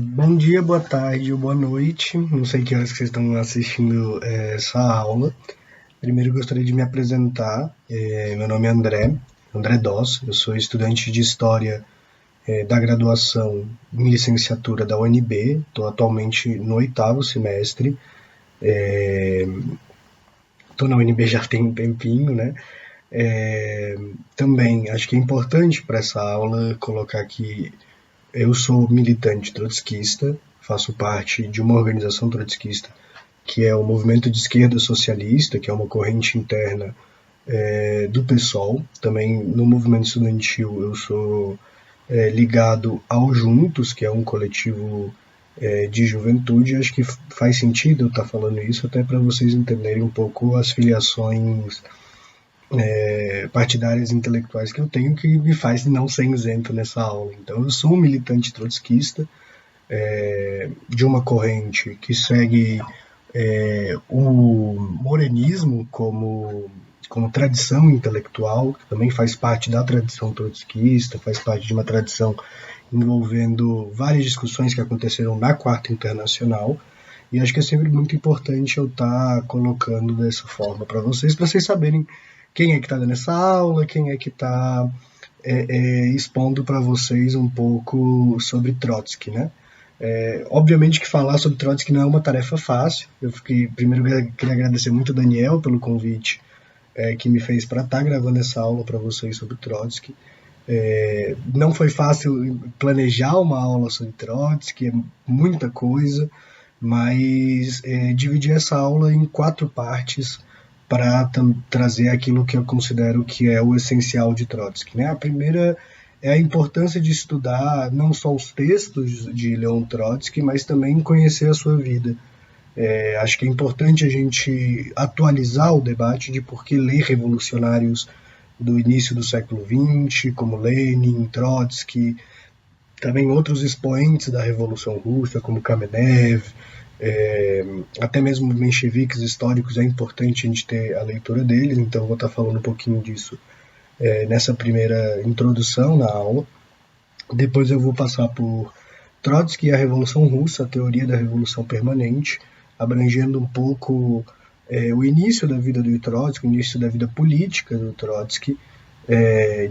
Bom dia, boa tarde ou boa noite. Não sei que horas que vocês estão assistindo essa aula. Primeiro gostaria de me apresentar. Meu nome é André Doss. Eu sou estudante de História da graduação em licenciatura da UNB. Estou atualmente no 8º semestre. Estou na UNB já tem um tempinho, né? Também acho que é importante para essa aula colocar que eu sou militante trotskista, faço parte de uma organização trotskista que é o Movimento de Esquerda Socialista, que é uma corrente interna do PSOL. Também no movimento estudantil eu sou ligado ao Juntos, que é um coletivo de juventude. Acho que faz sentido eu estar falando isso até para vocês entenderem um pouco as filiações partidárias intelectuais que eu tenho, que me faz não ser isento nessa aula. Então eu sou um militante trotskista de uma corrente que segue o morenismo como tradição intelectual, que também faz parte da tradição trotskista, faz parte de uma tradição envolvendo várias discussões que aconteceram na Quarta Internacional, e acho que é sempre muito importante eu estar colocando dessa forma para vocês saberem quem é que está dando essa aula, quem é que está expondo para vocês um pouco sobre Trotsky, né? Obviamente que falar sobre Trotsky não é uma tarefa fácil. Primeiro queria agradecer muito ao Daniel pelo convite que me fez para estar gravando essa aula para vocês sobre Trotsky. Não foi fácil planejar uma aula sobre Trotsky, é muita coisa, mas dividi essa aula em 4 partes para trazer aquilo que eu considero que é o essencial de Trotsky, né? A primeira é a importância de estudar não só os textos de Leon Trotsky, mas também conhecer a sua vida. Acho que é importante a gente atualizar o debate de por que ler revolucionários do início do século XX, como Lenin, Trotsky, também outros expoentes da Revolução Russa, como Kamenev, até mesmo mencheviques históricos. É importante a gente ter a leitura deles, então eu vou estar falando um pouquinho disso nessa primeira introdução na aula. Depois eu vou passar por Trotsky e a Revolução Russa, a teoria da Revolução Permanente, abrangendo um pouco o início da vida do Trotsky, o início da vida política do Trotsky,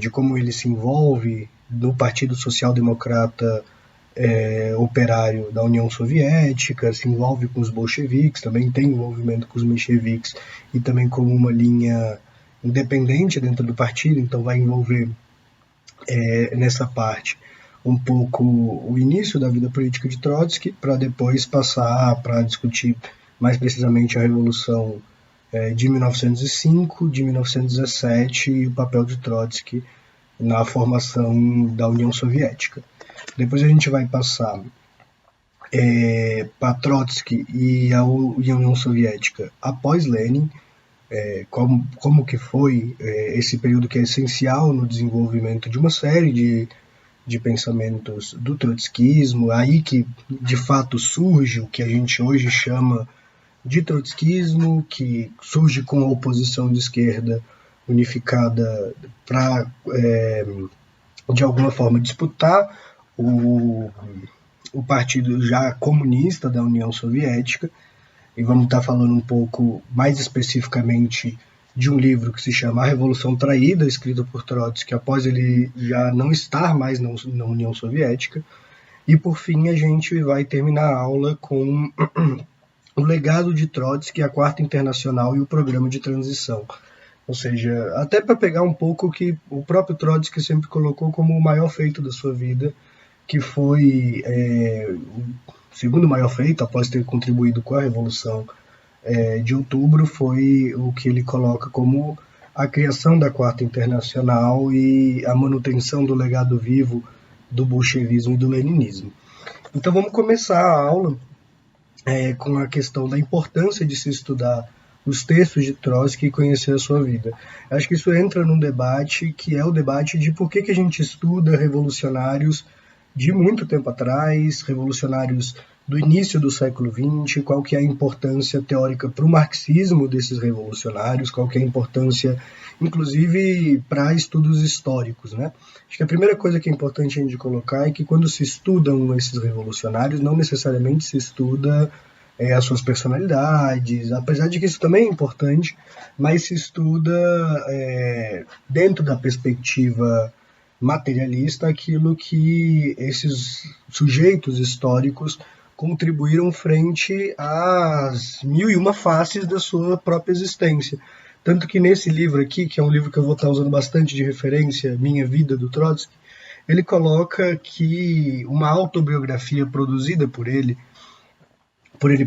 de como ele se envolve no Partido Social Democrata operário da União Soviética, se envolve com os bolcheviques, também tem envolvimento com os mencheviques e também como uma linha independente dentro do partido, então vai envolver nessa parte um pouco o início da vida política de Trotsky, para depois passar para discutir mais precisamente a Revolução de 1905, de 1917 e o papel de Trotsky na formação da União Soviética. Depois a gente vai passar para Trotsky e a União Soviética após Lenin, como que foi esse período que é essencial no desenvolvimento de uma série de pensamentos do trotskismo, aí que de fato surge o que a gente hoje chama de trotskismo, que surge com a oposição de esquerda unificada para, de alguma forma, disputar o partido já comunista da União Soviética. E vamos estar falando um pouco mais especificamente de um livro que se chama A Revolução Traída, escrito por Trotsky após ele já não estar mais na União Soviética. E por fim a gente vai terminar a aula com o legado de Trotsky, a Quarta Internacional e o programa de transição. Ou seja, até para pegar um pouco o que o próprio Trotsky sempre colocou como o maior feito da sua vida, que foi o segundo maior feito, após ter contribuído com a Revolução de Outubro, foi o que ele coloca como a criação da Quarta Internacional e a manutenção do legado vivo do bolchevismo e do leninismo. Então vamos começar a aula com a questão da importância de se estudar os textos de Trotsky e conhecer a sua vida. Acho que isso entra num debate que é o debate de por que a gente estuda revolucionários de muito tempo atrás, revolucionários do início do século XX, qual que é a importância teórica para o marxismo desses revolucionários, qual que é a importância, inclusive, para estudos históricos, né? Acho que a primeira coisa que é importante a gente colocar é que quando se estudam esses revolucionários, não necessariamente se estuda as suas personalidades, apesar de que isso também é importante, mas se estuda dentro da perspectiva materialista aquilo que esses sujeitos históricos contribuíram frente às mil e uma faces da sua própria existência. Tanto que nesse livro aqui, que é um livro que eu vou estar usando bastante de referência, Minha Vida, do Trotsky, ele coloca que uma autobiografia produzida por ele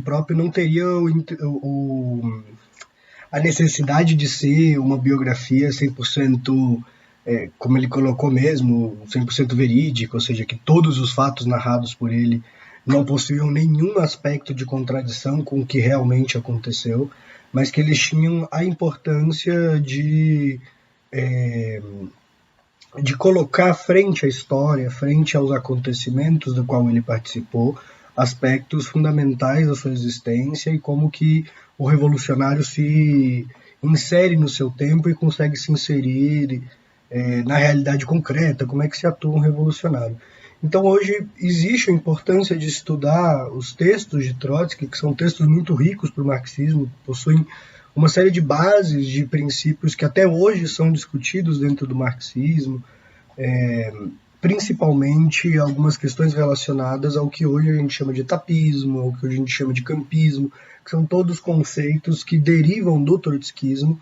próprio, não teria a necessidade de ser uma biografia 100%, como ele colocou mesmo, 100% verídica, ou seja, que todos os fatos narrados por ele não possuíam nenhum aspecto de contradição com o que realmente aconteceu, mas que eles tinham a importância de colocar frente à história, frente aos acontecimentos do qual ele participou, aspectos fundamentais da sua existência e como que o revolucionário se insere no seu tempo e consegue se inserir na realidade concreta, como é que se atua um revolucionário. Então hoje existe a importância de estudar os textos de Trotsky, que são textos muito ricos para o marxismo, possuem uma série de bases, de princípios que até hoje são discutidos dentro do marxismo, principalmente algumas questões relacionadas ao que hoje a gente chama de etapismo, ao que hoje a gente chama de campismo, que são todos conceitos que derivam do trotskismo,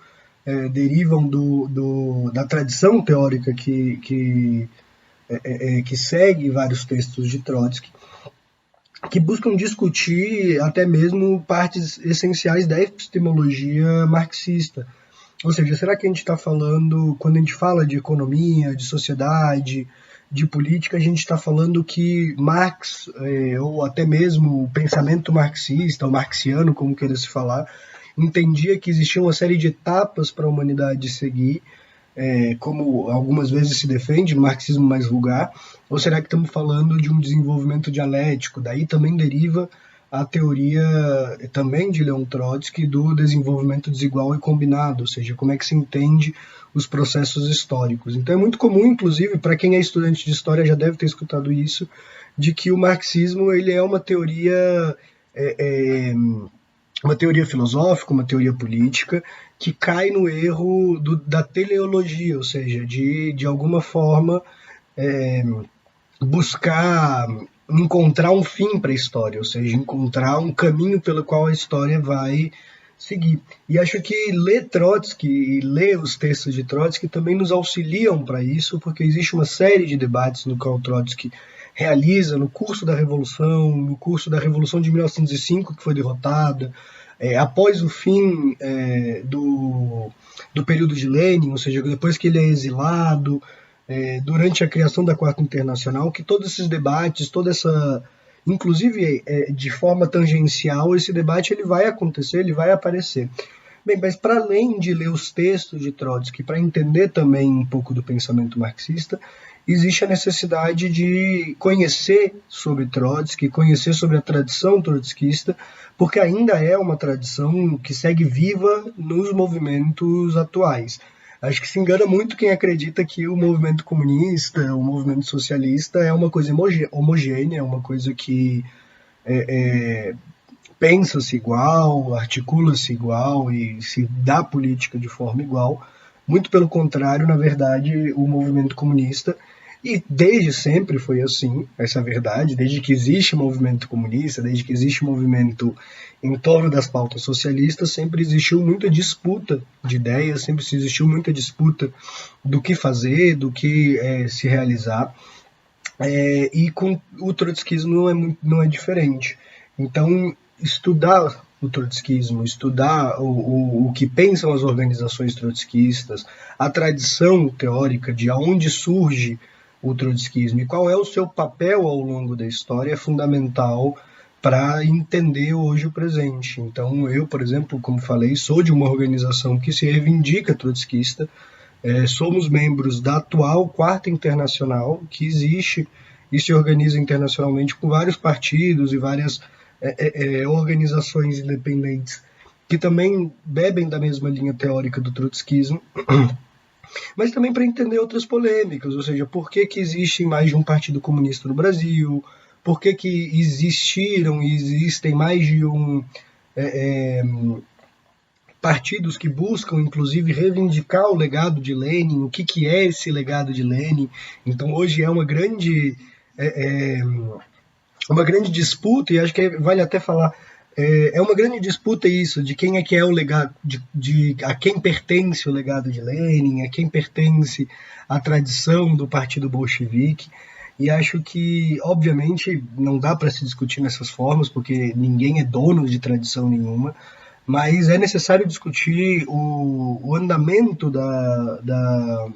derivam da tradição teórica que segue vários textos de Trotsky, que buscam discutir até mesmo partes essenciais da epistemologia marxista. Ou seja, será que a gente está falando, quando a gente fala de economia, de sociedade, de política, a gente está falando que Marx, ou até mesmo o pensamento marxista, ou marxiano, como queira se falar, entendia que existia uma série de etapas para a humanidade seguir, como algumas vezes se defende no marxismo mais vulgar, ou será que estamos falando de um desenvolvimento dialético? Daí também deriva a teoria também de Leon Trotsky do desenvolvimento desigual e combinado, ou seja, como é que se entende os processos históricos. Então é muito comum, inclusive, para quem é estudante de história já deve ter escutado isso, de que o marxismo ele é uma teoria filosófica, uma teoria política, que cai no erro da teleologia, ou seja, de alguma forma buscar encontrar um fim para a história, ou seja, encontrar um caminho pelo qual a história vai seguir. E acho que ler Trotsky e ler os textos de Trotsky também nos auxiliam para isso, porque existe uma série de debates no qual Trotsky realiza no curso da Revolução de 1905, que foi derrotada, após o fim do período de Lenin, ou seja, depois que ele é exilado, durante a criação da Quarta Internacional, que todos esses debates, inclusive de forma tangencial, esse debate ele vai acontecer, ele vai aparecer. Bem, mas para além de ler os textos de Trotsky, para entender também um pouco do pensamento marxista, existe a necessidade de conhecer sobre Trotsky, conhecer sobre a tradição trotskista, porque ainda é uma tradição que segue viva nos movimentos atuais. Acho que se engana muito quem acredita que o movimento comunista, o movimento socialista é uma coisa homogênea, é uma coisa que pensa-se igual, articula-se igual e se dá política de forma igual. Muito pelo contrário, na verdade, o movimento comunista, e desde sempre foi assim, essa é a verdade, desde que existe movimento comunista, desde que existe movimento em torno das pautas socialistas, sempre existiu muita disputa de ideias, sempre existiu muita disputa do que fazer, do que se realizar, e com o trotskismo não é diferente. Então, estudar o trotskismo, estudar o que pensam as organizações trotskistas, a tradição teórica de onde surge o trotskismo e qual é o seu papel ao longo da história é fundamental para entender hoje o presente. Então eu, por exemplo, como falei, sou de uma organização que se reivindica trotskista, somos membros da atual Quarta Internacional, que existe e se organiza internacionalmente com vários partidos e várias organizações independentes que também bebem da mesma linha teórica do trotskismo, mas também para entender outras polêmicas, ou seja, por que existe mais de um partido comunista no Brasil, por que existiram e existem mais de um partidos que buscam, inclusive, reivindicar o legado de Lenin, o que é esse legado de Lenin. Então, hoje é uma grande disputa, e acho que vale até falar, é uma grande disputa isso, de quem é que é o legado, a quem pertence o legado de Lenin, a quem pertence a tradição do Partido Bolchevique, e acho que, obviamente, não dá para se discutir nessas formas, porque ninguém é dono de tradição nenhuma, mas é necessário discutir o andamento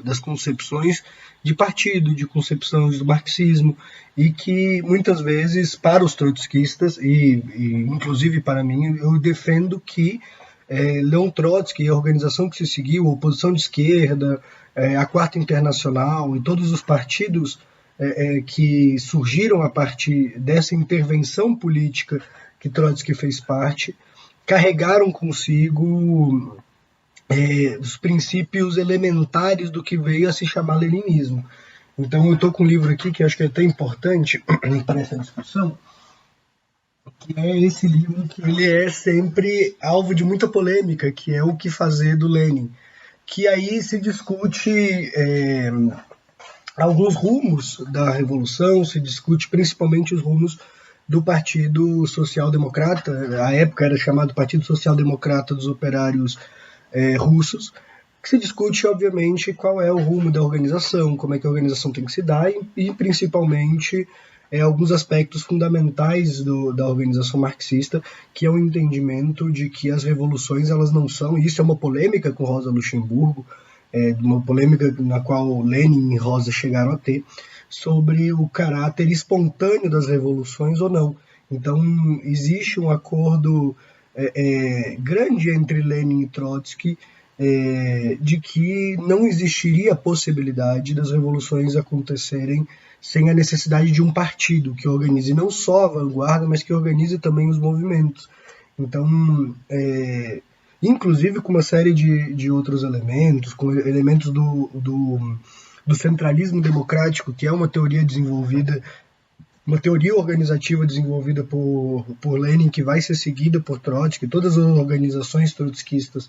das concepções de partido, de concepções do marxismo, e que muitas vezes, para os trotskistas, e inclusive para mim, eu defendo que Leon Trotsky, a organização que se seguiu, a oposição de esquerda, a Quarta Internacional e todos os partidos que surgiram a partir dessa intervenção política que Trotsky fez parte, carregaram consigo os princípios elementares do que veio a se chamar leninismo. Então eu estou com um livro aqui que acho que é até importante para essa discussão, que é esse livro que ele é sempre alvo de muita polêmica, que é O que Fazer do Lenin, que aí se discute alguns rumos da Revolução, se discute principalmente os rumos do Partido Social Democrata, à época era chamado Partido Social Democrata dos Operários Russos, que se discute, obviamente, qual é o rumo da organização, como é que a organização tem que se dar e principalmente, alguns aspectos fundamentais da organização marxista, que é o entendimento de que as revoluções elas não são, e isso é uma polêmica com Rosa Luxemburgo, uma polêmica na qual Lenin e Rosa chegaram a ter, sobre o caráter espontâneo das revoluções ou não. Então, existe um acordo grande entre Lenin e Trotsky de que não existiria a possibilidade das revoluções acontecerem sem a necessidade de um partido que organize não só a vanguarda, mas que organize também os movimentos. Então, inclusive com uma série de outros elementos, com elementos do centralismo democrático, que é uma teoria desenvolvida, uma teoria organizativa desenvolvida por Lenin, que vai ser seguida por Trotsky. Todas as organizações trotskistas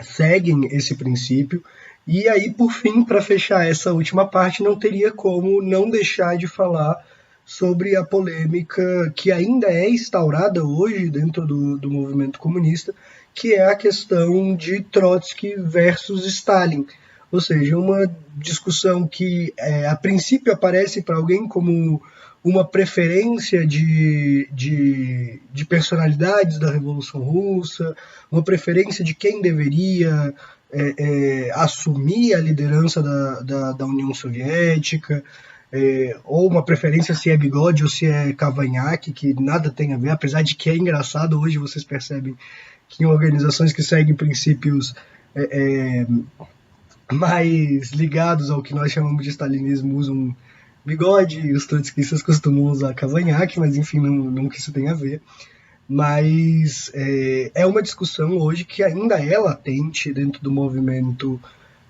seguem esse princípio. E aí, por fim, para fechar essa última parte, não teria como não deixar de falar sobre a polêmica que ainda é instaurada hoje dentro do movimento comunista, que é a questão de Trotsky versus Stalin. Ou seja, uma discussão que a princípio aparece para alguém como uma preferência de personalidades da Revolução Russa, uma preferência de quem deveria assumir a liderança da União Soviética, ou uma preferência se é Bigode ou se é Cavanhaque, que nada tem a ver, apesar de que é engraçado, hoje vocês percebem que em organizações que seguem princípios mais ligados ao que nós chamamos de stalinismo usam Bigode, e os trotskistas costumam usar Cavanhaque, mas enfim, não que isso tenha a ver. Mas é uma discussão hoje que ainda é latente dentro do movimento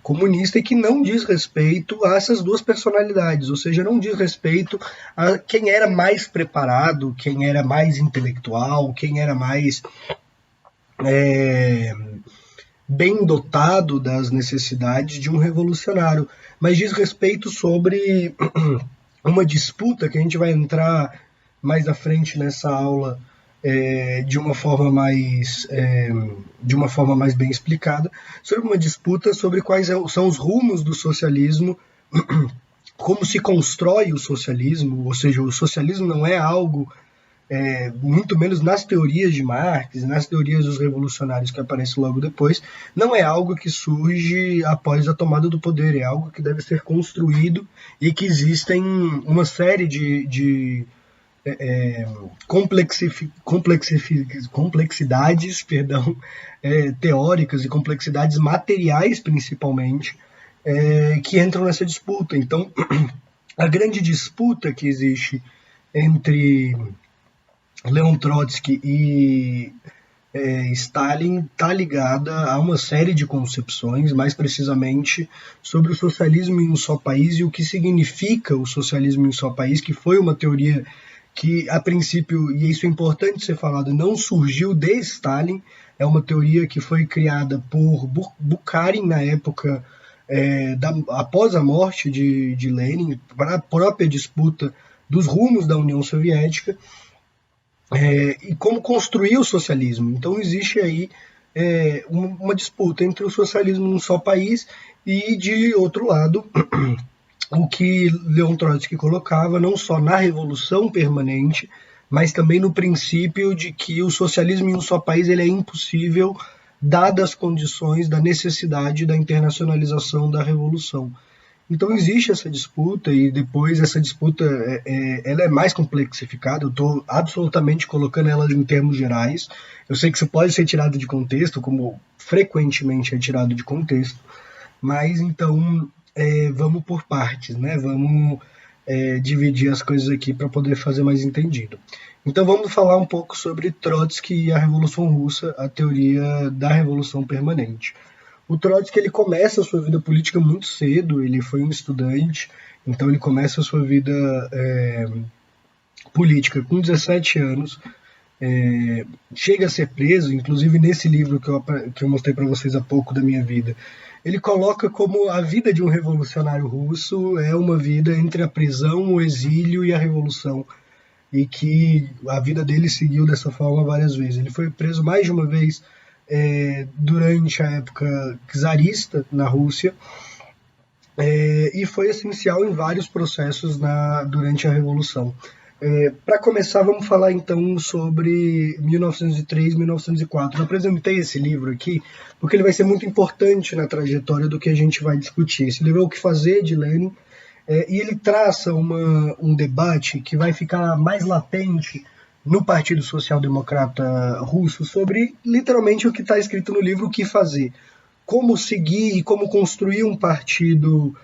comunista e que não diz respeito a essas duas personalidades, ou seja, não diz respeito a quem era mais preparado, quem era mais intelectual, quem era mais bem dotado das necessidades de um revolucionário, mas diz respeito sobre uma disputa que a gente vai entrar mais à frente nessa aula de uma forma mais bem explicada, sobre uma disputa sobre quais são os rumos do socialismo, como se constrói o socialismo, ou seja, o socialismo não é algo, muito menos nas teorias de Marx, nas teorias dos revolucionários que aparecem logo depois, não é algo que surge após a tomada do poder, é algo que deve ser construído e que existem uma série de complexidades teóricas e complexidades materiais, principalmente, que entram nessa disputa. Então, a grande disputa que existe entre Leon Trotsky e Stalin está ligada a uma série de concepções, mais precisamente sobre o socialismo em um só país e o que significa o socialismo em um só país, que foi uma teoria que, a princípio, e isso é importante ser falado, não surgiu de Stalin, é uma teoria que foi criada por Bukharin na época após a morte de Lenin, para a própria disputa dos rumos da União Soviética, e como construir o socialismo. Então existe aí uma disputa entre o socialismo num só país e, de outro lado, o que Leon Trotsky colocava não só na revolução permanente, mas também no princípio de que o socialismo em um só país ele é impossível, dadas as condições da necessidade da internacionalização da revolução. Então existe essa disputa e depois essa disputa ela é mais complexificada. Eu estou absolutamente colocando ela em termos gerais. Eu sei que isso pode ser tirado de contexto, como frequentemente é tirado de contexto, mas então vamos por partes, né? Vamos dividir as coisas aqui para poder fazer mais entendido. Então vamos falar um pouco sobre Trotsky e a Revolução Russa, a teoria da Revolução Permanente. O Trotsky ele começa a sua vida política muito cedo, ele foi um estudante, então ele começa a sua vida política com 17 anos, chega a ser preso, inclusive nesse livro que eu mostrei para vocês há pouco da minha vida, ele coloca como a vida de um revolucionário russo é uma vida entre a prisão, o exílio e a revolução, e que a vida dele seguiu dessa forma várias vezes. Ele foi preso mais de uma vez durante a época czarista na Rússia, e foi essencial em vários processos durante a Revolução. Para começar, vamos falar então sobre 1903 e 1904. Eu apresentei esse livro aqui porque ele vai ser muito importante na trajetória do que a gente vai discutir. Esse livro é O que Fazer, de Lenin, e ele traça um debate que vai ficar mais latente no Partido Social Democrata Russo sobre literalmente o que está escrito no livro, O que Fazer. Como seguir e como construir um partido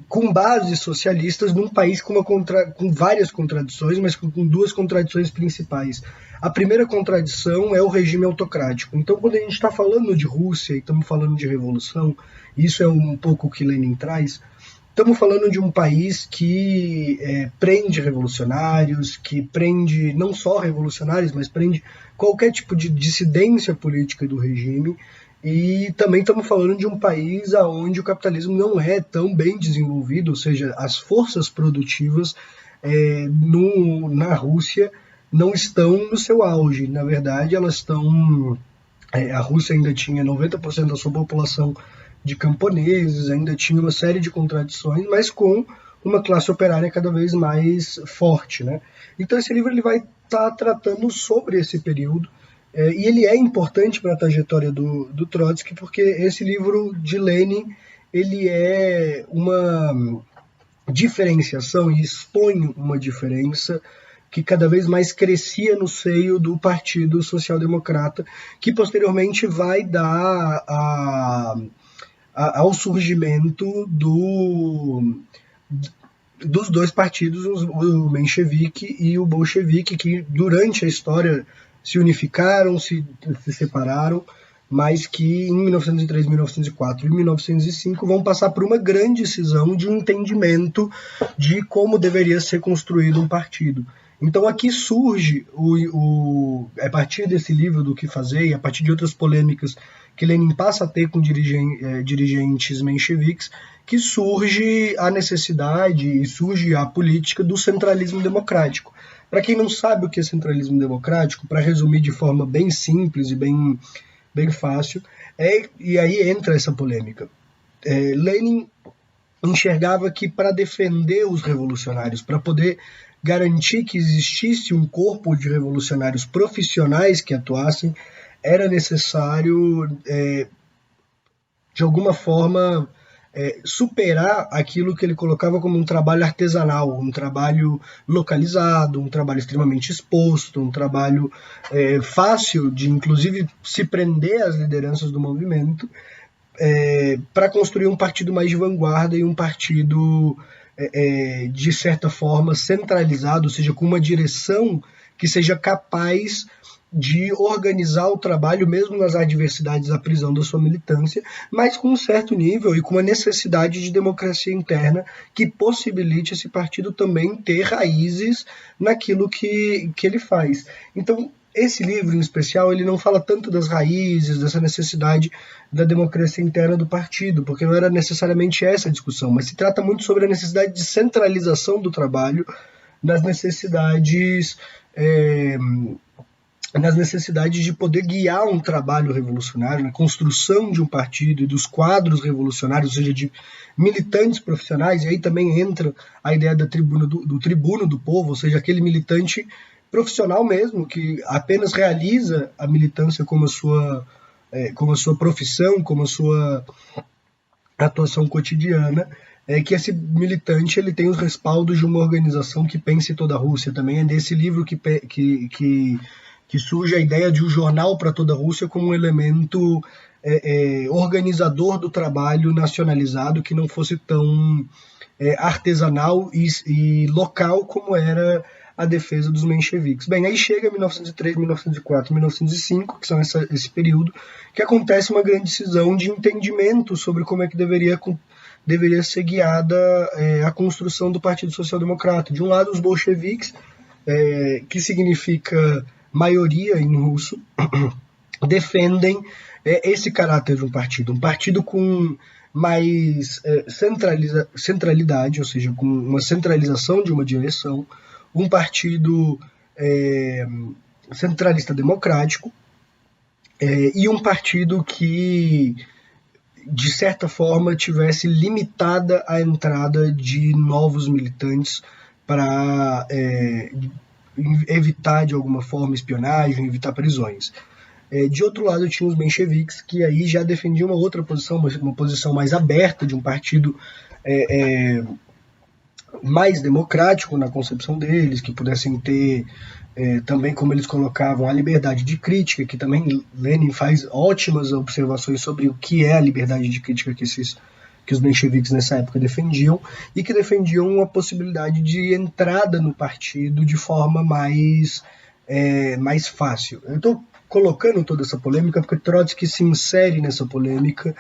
com bases socialistas num país com várias contradições, mas com duas contradições principais. A primeira contradição é o regime autocrático. Então, quando a gente está falando de Rússia e estamos falando de revolução, isso é um pouco o que Lenin traz, estamos falando de um país que prende revolucionários, que prende não só revolucionários, mas prende qualquer tipo de dissidência política do regime. E também estamos falando de um país onde o capitalismo não é tão bem desenvolvido, ou seja, as forças produtivas na Rússia não estão no seu auge. Na verdade, elas estão... a Rússia ainda tinha 90% da sua população de camponeses, ainda tinha uma série de contradições, mas com uma classe operária cada vez mais forte, né? Então esse livro ele vai estar tratando sobre esse período, e ele é importante para a trajetória do Trotsky, porque esse livro de Lenin ele é uma diferenciação e expõe uma diferença que cada vez mais crescia no seio do Partido Social Democrata, que posteriormente vai dar ao surgimento dos dois partidos, o menchevique e o bolchevique, que durante a história se unificaram, se separaram, mas que em 1903, 1904 e 1905 vão passar por uma grande cisão de entendimento de como deveria ser construído um partido. Então aqui surge, a partir desse livro do que fazer e a partir de outras polêmicas que Lenin passa a ter com dirigentes mencheviques, que surge a necessidade e surge a política do centralismo democrático. Para quem não sabe o que é centralismo democrático, para resumir de forma bem simples e bem fácil, e aí entra essa polêmica. Lenin enxergava que para defender os revolucionários, para poder garantir que existisse um corpo de revolucionários profissionais que atuassem, era necessário, de alguma forma, superar aquilo que ele colocava como um trabalho artesanal, um trabalho localizado, um trabalho extremamente exposto, um trabalho fácil de, inclusive, se prender às lideranças do movimento, para construir um partido mais de vanguarda e um partido de certa forma, centralizado, ou seja, com uma direção que seja capaz de organizar o trabalho, mesmo nas adversidades da prisão da sua militância, mas com um certo nível e com uma necessidade de democracia interna que possibilite esse partido também ter raízes naquilo que ele faz. Então, esse livro em especial, ele não fala tanto das raízes, dessa necessidade da democracia interna do partido, porque não era necessariamente essa a discussão, mas se trata muito sobre a necessidade de centralização do trabalho, nas necessidades de poder guiar um trabalho revolucionário, na construção de um partido e dos quadros revolucionários, ou seja, de militantes profissionais, e aí também entra a ideia do tribuno do povo, ou seja, aquele militante profissional mesmo, que apenas realiza a militância como a sua profissão, como a sua atuação cotidiana, que esse militante ele tem os respaldos de uma organização que pense toda a Rússia. Também é desse livro que surge a ideia de um jornal para toda a Rússia como um elemento organizador do trabalho nacionalizado, que não fosse tão artesanal e local como era a defesa dos mencheviques. Bem, aí chega 1903, 1904, 1905, que são esse período, que acontece uma grande cisão de entendimento sobre como é que deveria ser guiada a construção do Partido Social Democrata. De um lado, os bolcheviques, que significa maioria em russo, defendem esse caráter de um partido com mais centralidade, ou seja, com uma centralização de uma direção, um partido centralista democrático, e um partido que, de certa forma, tivesse limitada a entrada de novos militantes para evitar, de alguma forma, espionagem, evitar prisões. De outro lado, tinha os mencheviques, que aí já defendiam uma outra posição, uma posição mais aberta de um partido mais democrático na concepção deles, que pudessem ter também, como eles colocavam, a liberdade de crítica, que também Lenin faz ótimas observações sobre o que é a liberdade de crítica que os mencheviques nessa época defendiam, e que defendiam a possibilidade de entrada no partido de forma mais fácil. Eu estou colocando toda essa polêmica porque Trotsky se insere nessa polêmica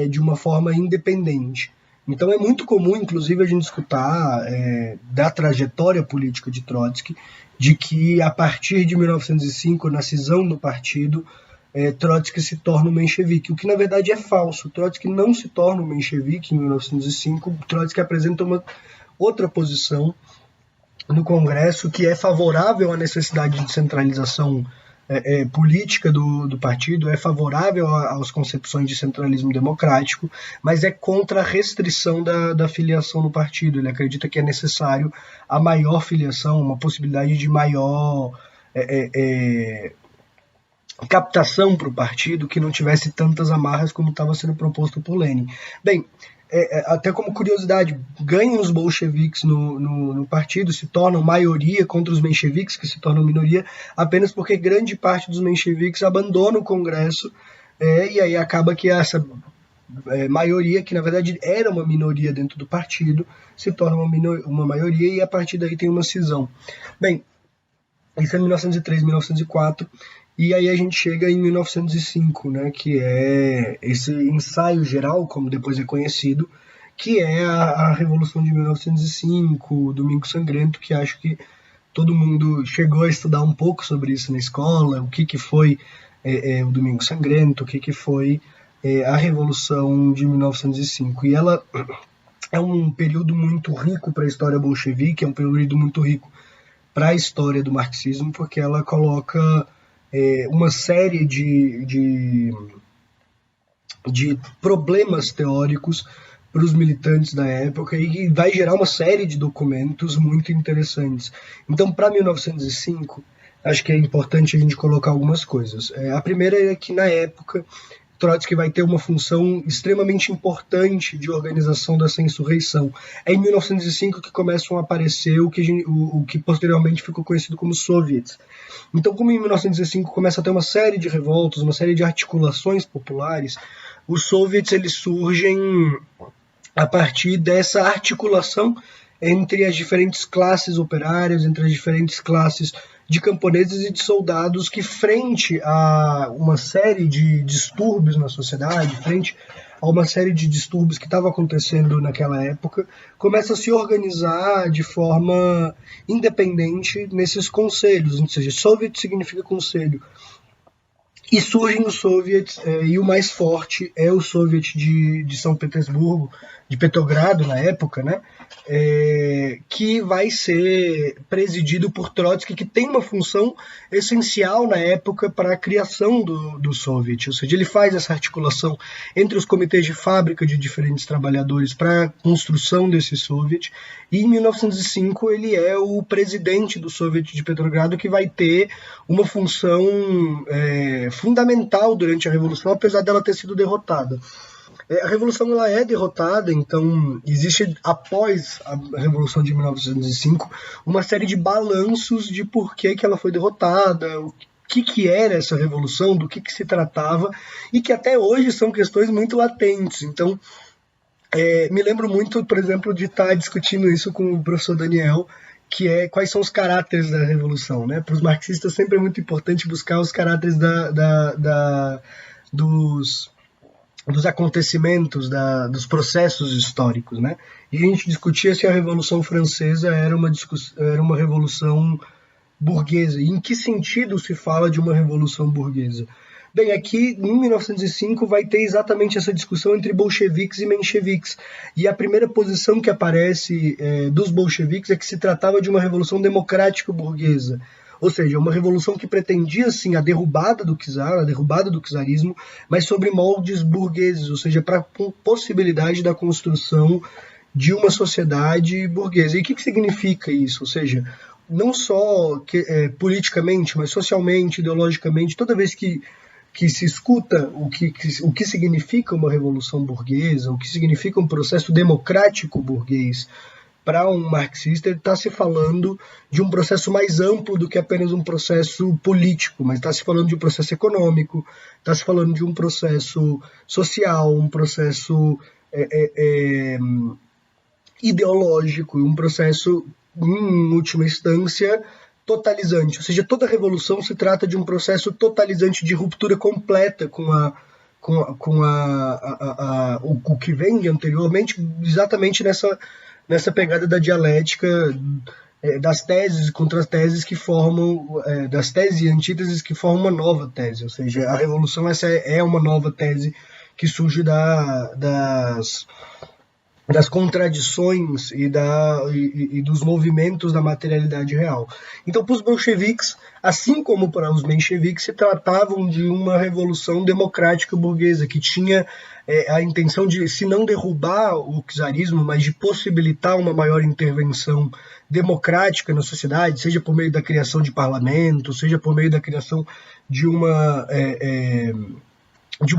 de uma forma independente. Então é muito comum, inclusive, a gente escutar da trajetória política de Trotsky, de que a partir de 1905, na cisão do partido, Trotsky se torna um menchevique, o que na verdade é falso. Trotsky não se torna um menchevique em 1905, Trotsky apresenta uma outra posição no Congresso que é favorável à necessidade de centralização política do partido, é favorável às concepções de centralismo democrático, mas é contra a restrição da filiação no partido. Ele acredita que é necessário a maior filiação, uma possibilidade de maior captação para o partido, que não tivesse tantas amarras como estava sendo proposto por Lenin. Bem, até como curiosidade, ganham os bolcheviques no partido, se tornam maioria contra os mencheviques, que se tornam minoria, apenas porque grande parte dos mencheviques abandona o Congresso, e aí acaba que essa maioria, que na verdade era uma minoria dentro do partido, se torna uma maioria, e a partir daí tem uma cisão. Bem, isso é 1903, 1904, e aí a gente chega em 1905, né, que é esse ensaio geral, como depois é conhecido, que é a Revolução de 1905, o Domingo Sangrento, que acho que todo mundo chegou a estudar um pouco sobre isso na escola, o que foi o Domingo Sangrento, o que foi a Revolução de 1905. E ela é um período muito rico para a história bolchevique, é um período muito rico para a história do marxismo, porque ela coloca uma série de problemas teóricos para os militantes da época e vai gerar uma série de documentos muito interessantes. Então, para 1905, acho que é importante a gente colocar algumas coisas. A primeira é que, na época, Trotsky vai ter uma função extremamente importante de organização dessa insurreição. É em 1905 que começam a aparecer o que posteriormente ficou conhecido como soviets. Então, como em 1905 começa a ter uma série de revoltas, uma série de articulações populares, os soviets eles surgem a partir dessa articulação entre as diferentes classes operárias, entre as diferentes classes de camponeses e de soldados que, frente a uma série de distúrbios na sociedade, frente a uma série de distúrbios que estavam acontecendo naquela época, começa a se organizar de forma independente nesses conselhos, ou seja, Soviet significa conselho. E surgem os soviets, e o mais forte é o Soviet de São Petersburgo, de Petrogrado na época, né? Que vai ser presidido por Trotsky, que tem uma função essencial na época para a criação do Soviet, ou seja, ele faz essa articulação entre os comitês de fábrica de diferentes trabalhadores para a construção desse Soviet, e em 1905 ele é o presidente do Soviet de Petrogrado, que vai ter uma função fundamental durante a Revolução, apesar dela ter sido derrotada. A Revolução ela é derrotada, então existe, após a Revolução de 1905, uma série de balanços de por que ela foi derrotada, o que era essa Revolução, do que se tratava, e que até hoje são questões muito latentes. Então, me lembro muito, por exemplo, de estar discutindo isso com o professor Daniel, que é quais são os caráteres da Revolução, né? Para os marxistas sempre é muito importante buscar os caráteres dos acontecimentos, dos processos históricos, né? E a gente discutia se a Revolução Francesa era uma revolução burguesa, e em que sentido se fala de uma revolução burguesa. Bem, aqui em 1905 vai ter exatamente essa discussão entre bolcheviques e mencheviques, e a primeira posição que aparece dos bolcheviques é que se tratava de uma revolução democrático-burguesa, ou seja, uma revolução que pretendia, sim, a derrubada do czar, a derrubada do czarismo, mas sobre moldes burgueses, ou seja, para a possibilidade da construção de uma sociedade burguesa. E o que significa isso? Ou seja, não só politicamente, mas socialmente, ideologicamente, toda vez que se escuta o que significa uma revolução burguesa, o que significa um processo democrático burguês, para um marxista, ele está se falando de um processo mais amplo do que apenas um processo político, mas está se falando de um processo econômico, está se falando de um processo social, um processo ideológico, um processo, em última instância, totalizante. Ou seja, toda revolução se trata de um processo totalizante de ruptura completa com o que vem anteriormente, exatamente nessa pegada da dialética das teses contra as teses que formam, das teses e antíteses que formam uma nova tese. Ou seja, a revolução essa é uma nova tese que surge das contradições e dos movimentos da materialidade real. Então, para os bolcheviques, assim como para os mencheviques, se tratavam de uma revolução democrática burguesa, que tinha a intenção de, se não derrubar o czarismo, mas de possibilitar uma maior intervenção democrática na sociedade, seja por meio da criação de parlamento, seja por meio da criação de uma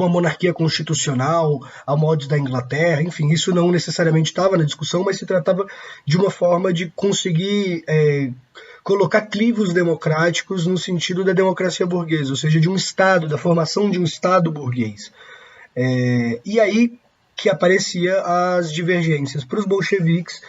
monarquia constitucional, a modos da Inglaterra, enfim, isso não necessariamente estava na discussão, mas se tratava de uma forma de conseguir colocar clivos democráticos no sentido da democracia burguesa, ou seja, de um Estado, da formação de um Estado burguês. E aí que aparecia as divergências. Para os bolcheviques,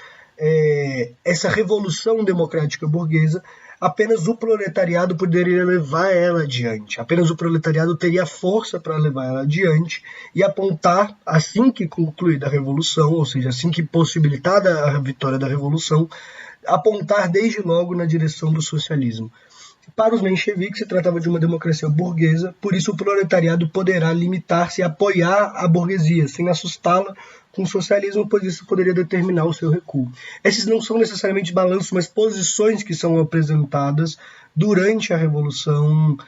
essa revolução democrática burguesa, apenas o proletariado poderia levar ela adiante. Apenas o proletariado teria força para levar ela adiante e apontar, assim que concluída a revolução, ou seja, assim que possibilitada a vitória da revolução, apontar desde logo na direção do socialismo. Para os mencheviques, se tratava de uma democracia burguesa, por isso o proletariado poderá limitar-se a apoiar a burguesia, sem assustá-la com o socialismo, pois isso poderia determinar o seu recuo. Esses não são necessariamente balanços, mas posições que são apresentadas durante a Revolução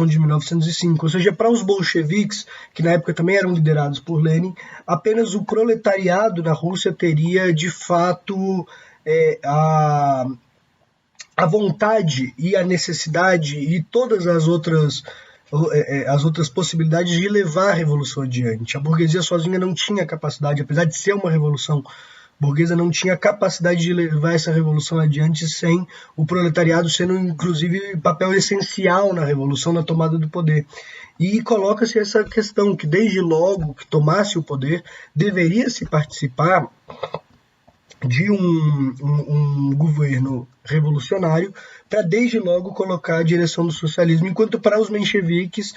de 1905. Ou seja, para os bolcheviques, que na época também eram liderados por Lenin, apenas o proletariado na Rússia teria, de fato, a vontade e a necessidade e todas as outras possibilidades de levar a revolução adiante. A burguesia sozinha não tinha capacidade, apesar de ser uma revolução burguesa não tinha capacidade de levar essa revolução adiante sem o proletariado sendo, inclusive, papel essencial na revolução, na tomada do poder. E coloca-se essa questão que, desde logo que tomasse o poder, deveria se participar de um governo revolucionário para desde logo colocar a direção do socialismo, enquanto para os mencheviques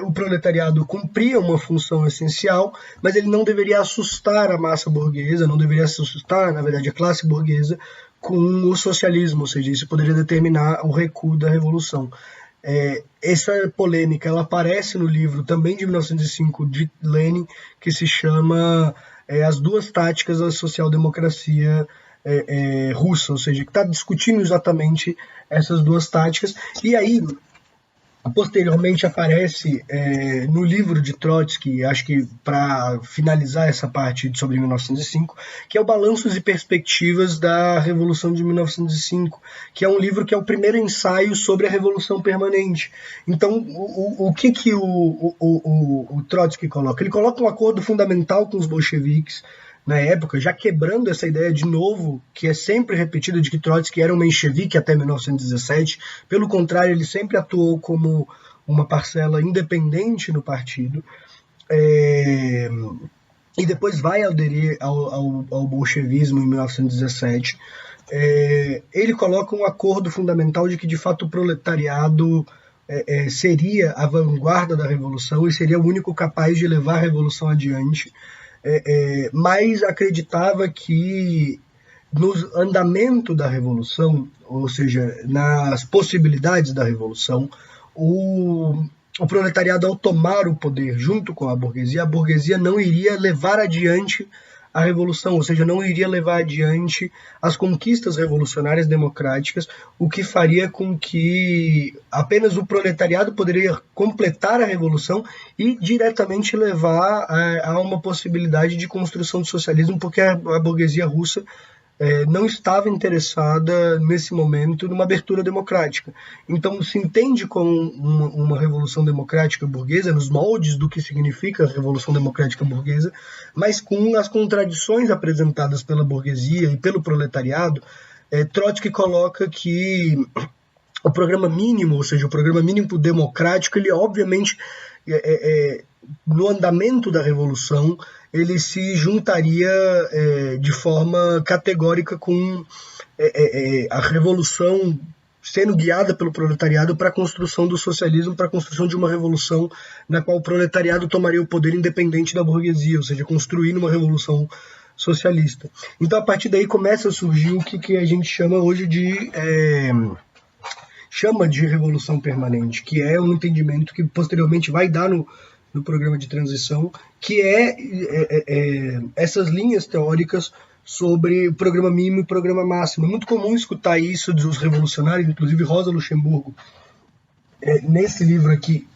o proletariado cumpria uma função essencial, mas ele não deveria assustar a massa burguesa, não deveria assustar, na verdade, a classe burguesa com o socialismo, ou seja, isso poderia determinar o recuo da revolução. Essa polêmica ela aparece no livro também de 1905 de Lenin, que se chama As Duas Táticas da Social-Democracia Russa, ou seja, que está discutindo exatamente essas duas táticas. E aí, posteriormente, aparece no livro de Trotsky, acho que para finalizar essa parte sobre 1905, que é o Balanços e Perspectivas da Revolução de 1905, que é um livro que é o primeiro ensaio sobre a Revolução Permanente. Então, o que o Trotsky coloca? Ele coloca um acordo fundamental com os bolcheviques, na época, já quebrando essa ideia de novo, que é sempre repetida, de que Trotsky era um menchevique até 1917. Pelo contrário, ele sempre atuou como uma parcela independente no partido. E depois vai aderir ao bolchevismo em 1917. Ele coloca um acordo fundamental de que, de fato, o proletariado seria a vanguarda da revolução e seria o único capaz de levar a revolução adiante. Mas acreditava que no andamento da revolução, ou seja, nas possibilidades da revolução, o proletariado, ao tomar o poder junto com a burguesia não iria levar adiante a revolução, ou seja, não iria levar adiante as conquistas revolucionárias democráticas, o que faria com que apenas o proletariado poderia completar a revolução e diretamente levar a uma possibilidade de construção do socialismo, porque a burguesia russa não estava interessada, nesse momento, numa abertura democrática. Então, se entende como uma revolução democrática burguesa, nos moldes do que significa a revolução democrática burguesa, mas com as contradições apresentadas pela burguesia e pelo proletariado. Trotsky coloca que o programa mínimo, ou seja, o programa mínimo democrático, ele obviamente, no andamento da revolução, ele se juntaria de forma categórica com a revolução sendo guiada pelo proletariado para a construção do socialismo, para a construção de uma revolução na qual o proletariado tomaria o poder independente da burguesia, ou seja, construindo uma revolução socialista. Então, a partir daí começa a surgir o que a gente chama hoje de revolução permanente, que é um entendimento que posteriormente vai dar no programa de transição, que essas linhas teóricas sobre o programa mínimo e o programa máximo. É muito comum escutar isso dos revolucionários, inclusive Rosa Luxemburgo, nesse livro aqui,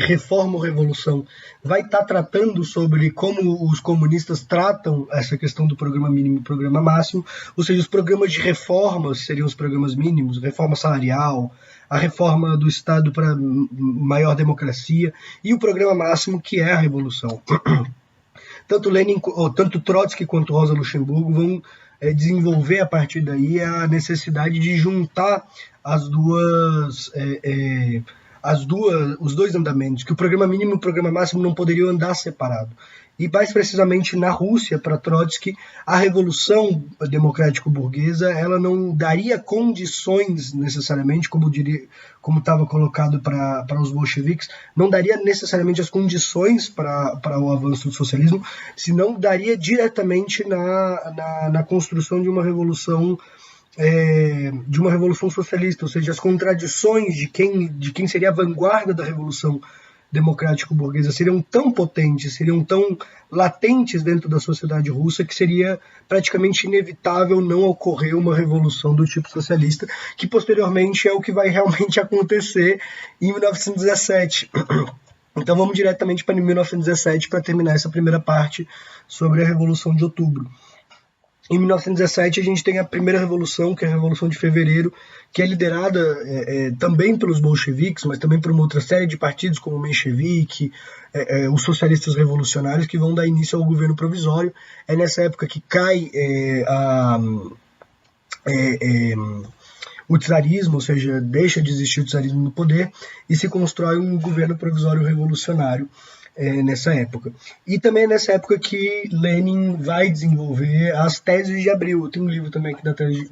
Reforma ou Revolução, vai estar tratando sobre como os comunistas tratam essa questão do programa mínimo e programa máximo, ou seja, os programas de reformas seriam os programas mínimos, reforma salarial, a reforma do Estado para maior democracia, e o programa máximo, que é a revolução. Tanto Trotsky quanto Rosa Luxemburgo vão desenvolver a partir daí a necessidade de juntar os dois andamentos, que o programa mínimo e o programa máximo não poderiam andar separado. E mais precisamente na Rússia, para Trotsky, a revolução democrático-burguesa ela não daria condições necessariamente, como estava colocado para os bolcheviques, não daria necessariamente as condições para o avanço do socialismo, senão daria diretamente na construção de uma revolução socialista, ou seja, as contradições de quem seria a vanguarda da revolução democrático-burguesa seriam tão potentes, seriam tão latentes dentro da sociedade russa, que seria praticamente inevitável não ocorrer uma revolução do tipo socialista, que posteriormente é o que vai realmente acontecer em 1917. Então vamos diretamente para 1917 para terminar essa primeira parte sobre a Revolução de Outubro. Em 1917 a gente tem a primeira revolução, que é a Revolução de Fevereiro, que é liderada também pelos bolcheviques, mas também por uma outra série de partidos, como o menchevique, os socialistas revolucionários, que vão dar início ao governo provisório. É nessa época que cai o czarismo, ou seja, deixa de existir o czarismo no poder, e se constrói um governo provisório revolucionário nessa época. E também é nessa época que Lenin vai desenvolver as teses de Abril. Eu tenho um livro também aqui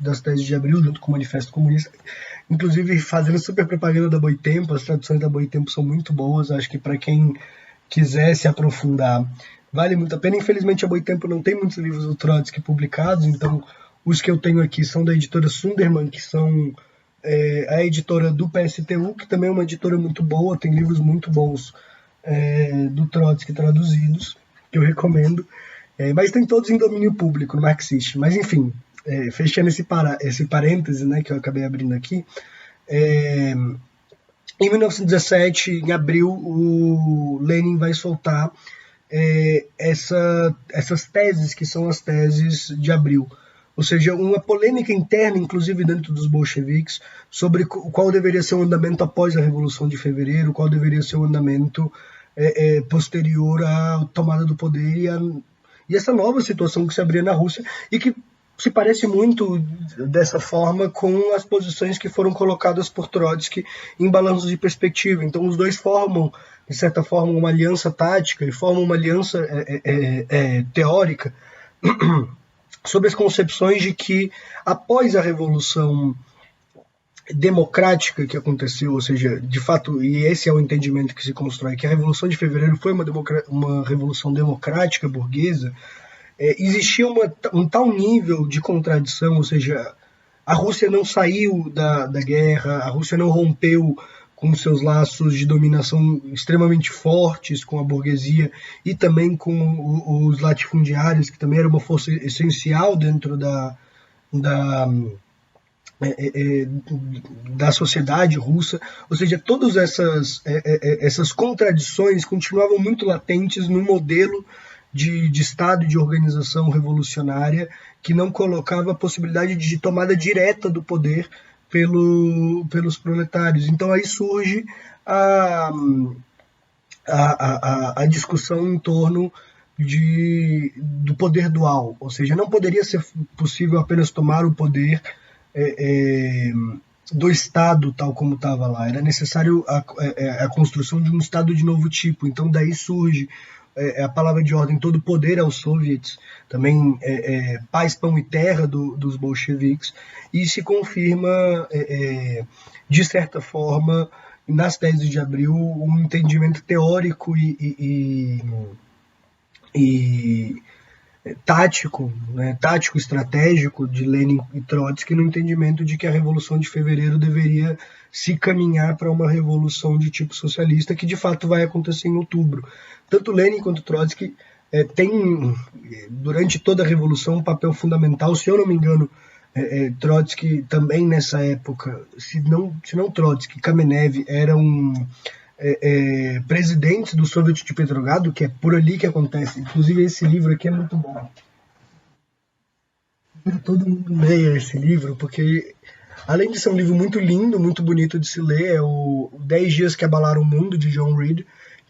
das teses de Abril, junto com o Manifesto Comunista, inclusive fazendo super propaganda da Boitempo. As traduções da Boitempo são muito boas, acho que para quem quiser se aprofundar, vale muito a pena. Infelizmente a Boitempo não tem muitos livros do Trotsky publicados, então os que eu tenho aqui são da editora Sunderman, que são a editora do PSTU, que também é uma editora muito boa, tem livros muito bons do Trotsky traduzidos, que eu recomendo, mas tem todos em domínio público, no Marxist. Mas enfim, fechando esse parêntese, né, que eu acabei abrindo aqui, em 1917, em abril, o Lenin vai soltar essas teses, que são as teses de Abril. Ou seja, uma polêmica interna, inclusive dentro dos bolcheviques, sobre qual deveria ser o andamento após a Revolução de Fevereiro, qual deveria ser o andamento posterior à tomada do poder e essa nova situação que se abria na Rússia e que se parece muito dessa forma com as posições que foram colocadas por Trotsky em balanços de perspectiva. Então os dois formam, de certa forma, uma aliança tática e formam uma aliança teórica sobre as concepções de que após a Revolução democrática que aconteceu, ou seja, de fato, e esse é o entendimento que se constrói, que a Revolução de Fevereiro foi uma revolução democrática burguesa, existia um tal nível de contradição, ou seja, a Rússia não saiu da guerra, a Rússia não rompeu com seus laços de dominação extremamente fortes com a burguesia e também com os latifundiários, que também era uma força essencial dentro da sociedade russa. Ou seja, todas essas contradições continuavam muito latentes no modelo de Estado e de organização revolucionária, que não colocava a possibilidade de tomada direta do poder pelos proletários. Então aí surge a discussão em torno do poder dual, ou seja, não poderia ser possível apenas tomar o poder do Estado tal como estava lá, era necessário a construção de um Estado de novo tipo. Então daí surge a palavra de ordem, todo poder aos soviets, também paz, pão e terra dos bolcheviques, e se confirma, de certa forma, nas teses de Abril, um entendimento teórico e tático, né, tático estratégico de Lenin e Trotsky, no entendimento de que a Revolução de Fevereiro deveria se caminhar para uma revolução de tipo socialista, que de fato vai acontecer em outubro. Tanto Lenin quanto Trotsky têm, durante toda a Revolução, um papel fundamental. Se eu não me engano, Trotsky também nessa época, se não Trotsky, Kamenev eram presidentes do Soviet de Petrogrado, que é por ali que acontece. Inclusive esse livro aqui é muito bom. Todo mundo leia esse livro, porque além de ser um livro muito lindo, muito bonito de se ler, é o 10 Dias que Abalaram o Mundo, de John Reed,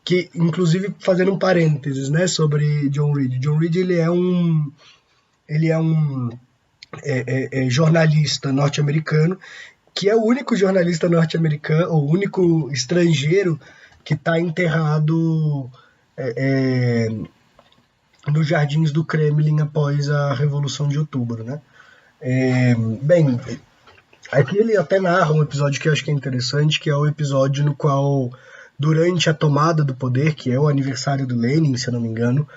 que, inclusive, fazendo um parênteses, né, sobre John Reed. John Reed, ele é um jornalista norte-americano, que é o único jornalista norte-americano, o único estrangeiro que está enterrado nos jardins do Kremlin após a Revolução de Outubro, né? Bem, aqui ele até narra um episódio que eu acho que é interessante, que é o episódio no qual, durante a tomada do poder, que é o aniversário do Lenin, se eu não me engano,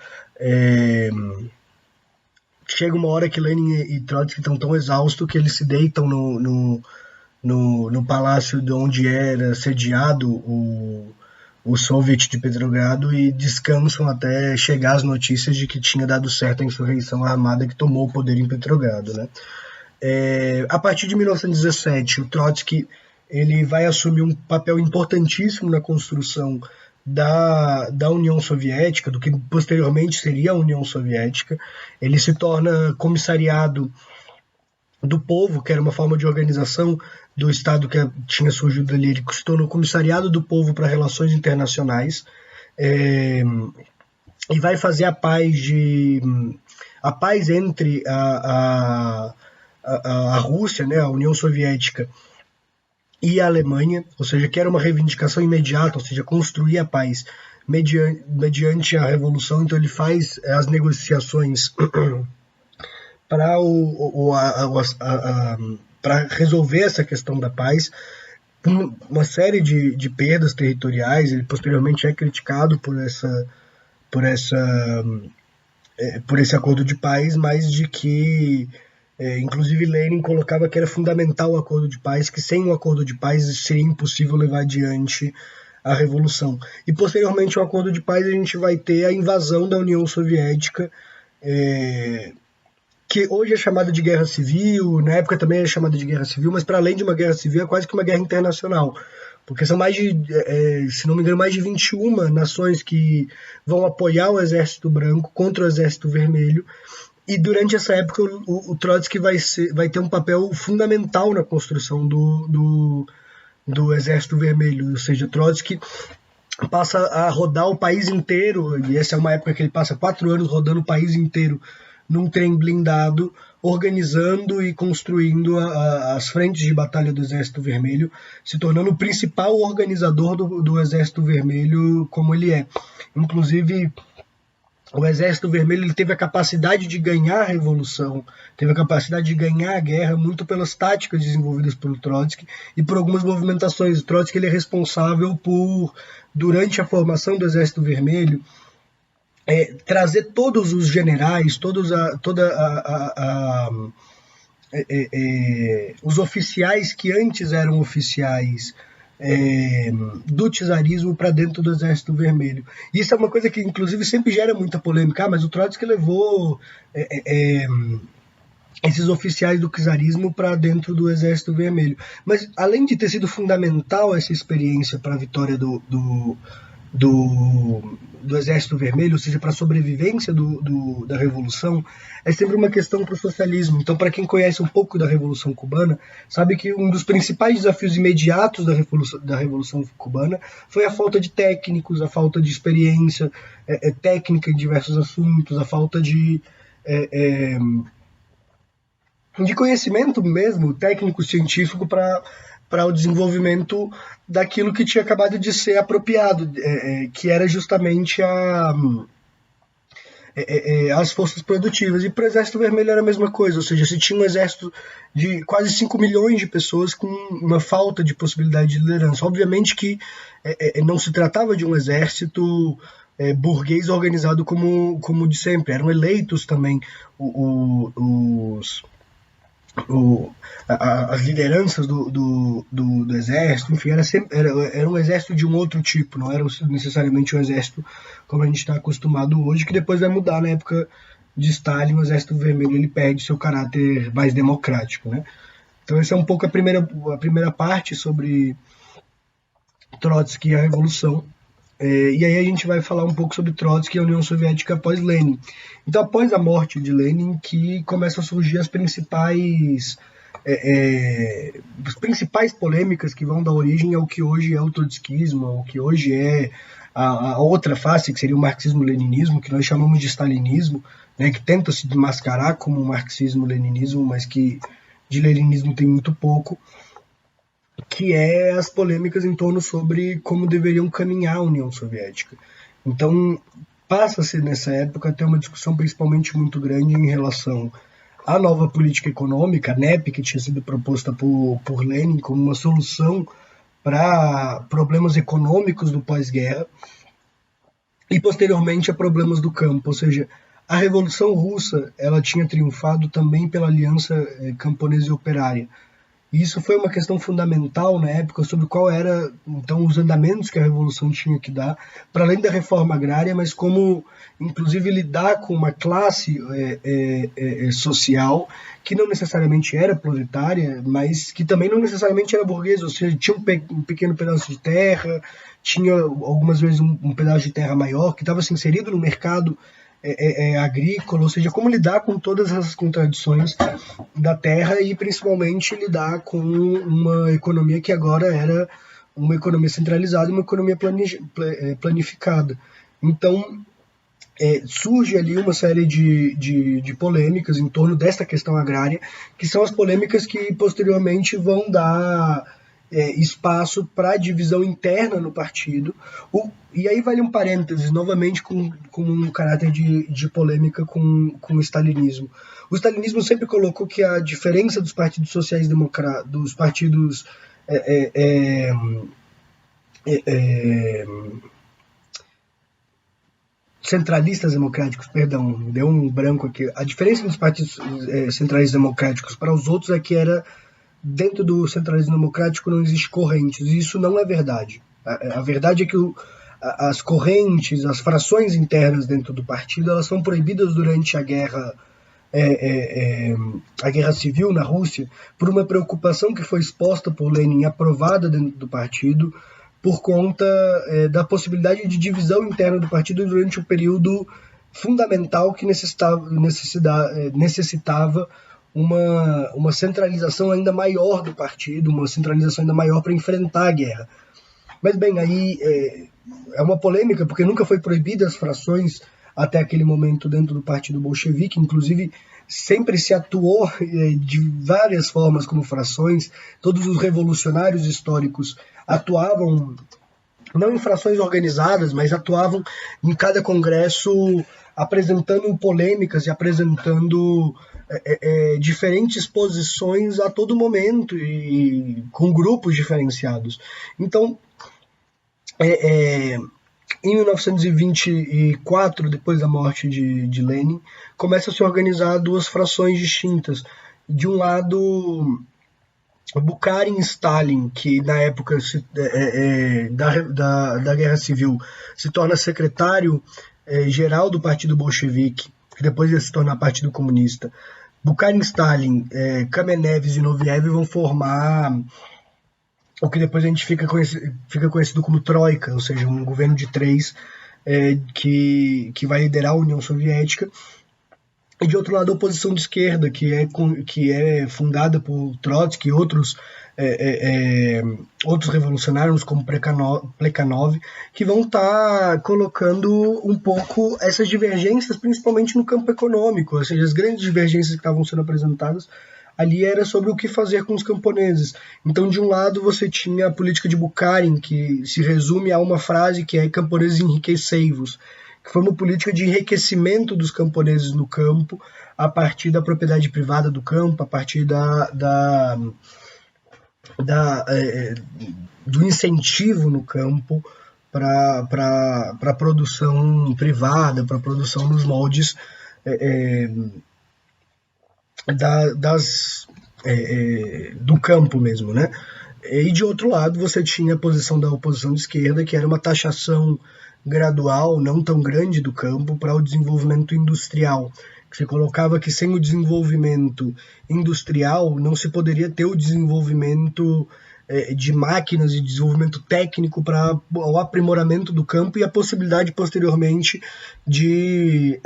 chega uma hora que Lenin e Trotsky estão tão exaustos que eles se deitam no palácio de onde era sediado o Soviet de Petrogrado e descansam até chegar as notícias de que tinha dado certo a insurreição armada que tomou o poder em Petrogrado, né? A partir de 1917, o Trotsky ele vai assumir um papel importantíssimo na construção da União Soviética, do que posteriormente seria a União Soviética. Ele se torna comissariado do povo, que era uma forma de organização do Estado que tinha surgido ali. Ele se tornou comissariado do povo para relações internacionais, e vai fazer a paz entre a Rússia, né, a União Soviética, e a Alemanha, ou seja, que era uma reivindicação imediata, ou seja, construir a paz mediante a Revolução. Então ele faz as negociações para resolver essa questão da paz, uma série de perdas territoriais. Ele posteriormente é criticado por esse acordo de paz, mas de que inclusive Lenin colocava que era fundamental o acordo de paz, que sem o acordo de paz seria impossível levar adiante a revolução. E posteriormente ao acordo de paz a gente vai ter a invasão da União Soviética, que hoje é chamada de guerra civil, na época também era chamada de guerra civil, mas para além de uma guerra civil é quase que uma guerra internacional, porque são se não me engano, mais de 21 nações que vão apoiar o Exército Branco contra o Exército Vermelho. E durante essa época o Trotsky vai ter um papel fundamental na construção do Exército Vermelho, ou seja, Trotsky passa a rodar o país inteiro, e essa é uma época que ele passa 4 anos rodando o país inteiro num trem blindado, organizando e construindo as frentes de batalha do Exército Vermelho, se tornando o principal organizador do Exército Vermelho como ele é. Inclusive, o Exército Vermelho ele teve a capacidade de ganhar a Revolução, teve a capacidade de ganhar a guerra muito pelas táticas desenvolvidas pelo Trotsky e por algumas movimentações. O Trotsky ele é responsável por, durante a formação do Exército Vermelho, trazer todos os generais, os oficiais que antes eram oficiais do czarismo para dentro do Exército Vermelho. E isso é uma coisa que inclusive sempre gera muita polêmica, mas o Trotsky levou esses oficiais do czarismo para dentro do Exército Vermelho. Mas além de ter sido fundamental essa experiência para a vitória do Exército Vermelho, ou seja, para a sobrevivência da Revolução, é sempre uma questão para o socialismo. Então, para quem conhece um pouco da Revolução Cubana, sabe que um dos principais desafios imediatos da Revolução Cubana foi a falta de técnicos, a falta de experiência técnica em diversos assuntos, a falta de conhecimento mesmo, técnico-científico para o desenvolvimento daquilo que tinha acabado de ser apropriado, que era justamente as forças produtivas. E para o Exército Vermelho era a mesma coisa, ou seja, se tinha um exército de quase 5 milhões de pessoas com uma falta de possibilidade de liderança. Obviamente que não se tratava de um exército burguês organizado como de sempre, eram eleitos também as lideranças do exército, enfim, era um exército de um outro tipo, não era necessariamente um exército como a gente está acostumado hoje, que depois vai mudar na época de Stalin. O Exército Vermelho ele perde seu caráter mais democrático, né? Então essa é um pouco a primeira parte sobre Trotsky e a Revolução. E aí a gente vai falar um pouco sobre Trotsky e a União Soviética após Lenin. Então, após a morte de Lenin, que começam a surgir as principais polêmicas que vão dar origem ao que hoje é o trotskismo, ao que hoje é a outra face, que seria o marxismo-leninismo, que nós chamamos de stalinismo, né, que tenta se mascarar como marxismo-leninismo, mas que de leninismo tem muito pouco, que é as polêmicas em torno sobre como deveriam caminhar a União Soviética. Então, passa-se nessa época a ter uma discussão principalmente muito grande em relação à nova política econômica, a NEP, que tinha sido proposta por Lenin como uma solução para problemas econômicos do pós-guerra, e posteriormente a problemas do campo, ou seja, a Revolução Russa ela tinha triunfado também pela aliança camponesa e operária. E isso foi uma questão fundamental na época sobre qual era, então, os andamentos que a Revolução tinha que dar, para além da reforma agrária, mas como, inclusive, lidar com uma classe social que não necessariamente era proletária, mas que também não necessariamente era burguesa, ou seja, tinha um pequeno pedaço de terra, tinha algumas vezes um pedaço de terra maior, que estava inserido no mercado agrícola, ou seja, como lidar com todas essas contradições da terra e principalmente lidar com uma economia que agora era uma economia centralizada, uma economia planificada. Então, surge ali uma série de polêmicas em torno desta questão agrária, que são as polêmicas que posteriormente vão dar espaço para a divisão interna no partido. E aí vale um parênteses, novamente com um caráter de polêmica com o stalinismo. O stalinismo sempre colocou que a diferença dos partidos sociais-democratas, dos partidos centralistas democráticos, perdão, deu um branco aqui. A diferença dos partidos centralistas democráticos para os outros é que era dentro do centralismo democrático não existe correntes, e isso não é verdade. A verdade é que as correntes, as frações internas dentro do partido, elas são proibidas durante a guerra civil na Rússia por uma preocupação que foi exposta por Lenin e aprovada dentro do partido por conta da possibilidade de divisão interna do partido durante um período fundamental que necessitava uma centralização ainda maior do partido, uma centralização ainda maior para enfrentar a guerra. Mas bem, aí é uma polêmica, porque nunca foi proibida as frações até aquele momento dentro do partido bolchevique, inclusive sempre se atuou de várias formas como frações, todos os revolucionários históricos atuavam, não em frações organizadas, mas atuavam em cada congresso apresentando polêmicas e apresentando diferentes posições a todo momento e com grupos diferenciados. Então, em 1924, depois da morte de Lenin, começa a se organizar duas frações distintas. De um lado, Bukharin e Stalin, que na época da Guerra Civil se torna secretário geral do Partido Bolchevique, que depois ia se tornar Partido Comunista. Bukharin, Stalin, Kamenev e Zinoviev vão formar o que depois a gente fica conhecido como Troika, ou seja, um governo de três que vai liderar a União Soviética. E de outro lado, a oposição de esquerda, que é fundada por Trotsky e outros revolucionários, como Plekhanov, que vão estar colocando um pouco essas divergências, principalmente no campo econômico. Ou seja, as grandes divergências que estavam sendo apresentadas ali era sobre o que fazer com os camponeses. Então, de um lado, você tinha a política de Bukharin, que se resume a uma frase que é camponeses enriquecei-vos, que foi uma política de enriquecimento dos camponeses no campo, a partir da propriedade privada do campo, a partir do incentivo no campo para a produção privada, para a produção nos moldes do campo mesmo, né? E de outro lado você tinha a posição da oposição de esquerda, que era uma taxação gradual, não tão grande do campo, para o desenvolvimento industrial. Se colocava que sem o desenvolvimento industrial não se poderia ter o desenvolvimento de máquinas e desenvolvimento técnico para o aprimoramento do campo e a possibilidade posteriormente de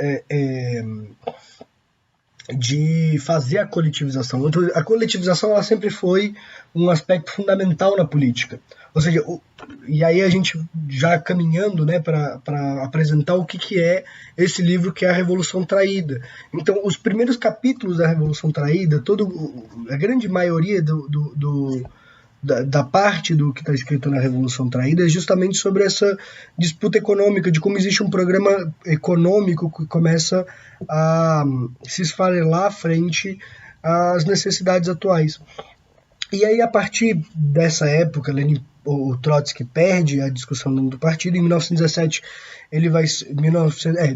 fazer a coletivização. Então, a coletivização ela sempre foi um aspecto fundamental na política. Ou seja, e aí a gente já caminhando, né, para apresentar o que é esse livro que é a Revolução Traída. Então, os primeiros capítulos da Revolução Traída, a grande maioria da parte do que está escrito na Revolução Traída é justamente sobre essa disputa econômica, de como existe um programa econômico que começa a se esfarelar frente às necessidades atuais. E aí, a partir dessa época, o Trotsky perde a discussão do partido. Em 1917,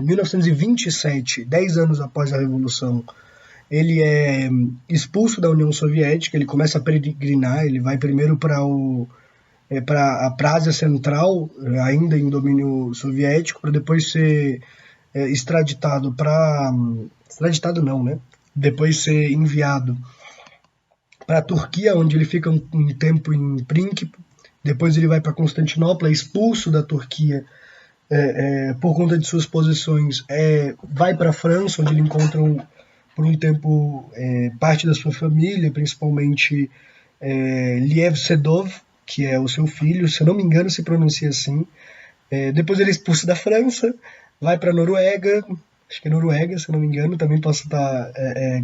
1927, 10 anos após a Revolução, ele é expulso da União Soviética, ele começa a peregrinar, ele vai primeiro para a Ásia Central, ainda em domínio soviético, para depois ser extraditado para... Extraditado não, né? Depois ser enviado para a Turquia, onde ele fica um tempo em Príncipe. Depois ele vai para Constantinopla, é expulso da Turquia por conta de suas posições. Vai para a França, onde ele encontra por um tempo parte da sua família, principalmente Liev Sedov, que é o seu filho, se eu não me engano se pronuncia assim. Depois ele é expulso da França, vai para a Noruega, acho que é Noruega, se eu não me engano, também posso estar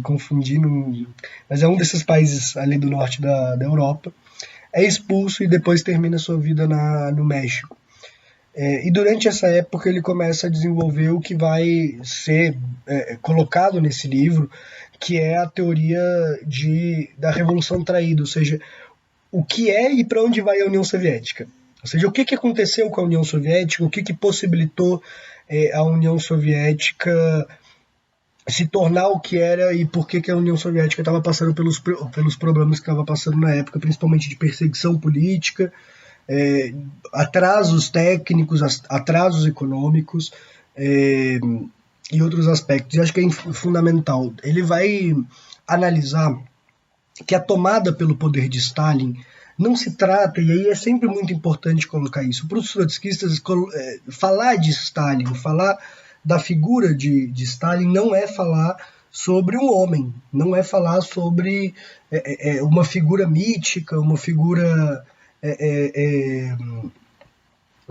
confundindo, mas é um desses países ali do norte da Europa. É expulso e depois termina sua vida no México. E durante essa época ele começa a desenvolver o que vai ser colocado nesse livro, que é a teoria da Revolução Traída, ou seja, o que é e para onde vai a União Soviética. Ou seja, o que aconteceu com a União Soviética, o que possibilitou a União Soviética se tornar o que era e por que a União Soviética estava passando pelos problemas que estava passando na época, principalmente de perseguição política, atrasos técnicos, atrasos econômicos e outros aspectos. E acho que é fundamental. Ele vai analisar que a tomada pelo poder de Stalin não se trata, e aí é sempre muito importante colocar isso, para os trotskistas falar de Stalin, falar da figura de Stalin não é falar sobre um homem, não é falar sobre uma figura mítica, uma figura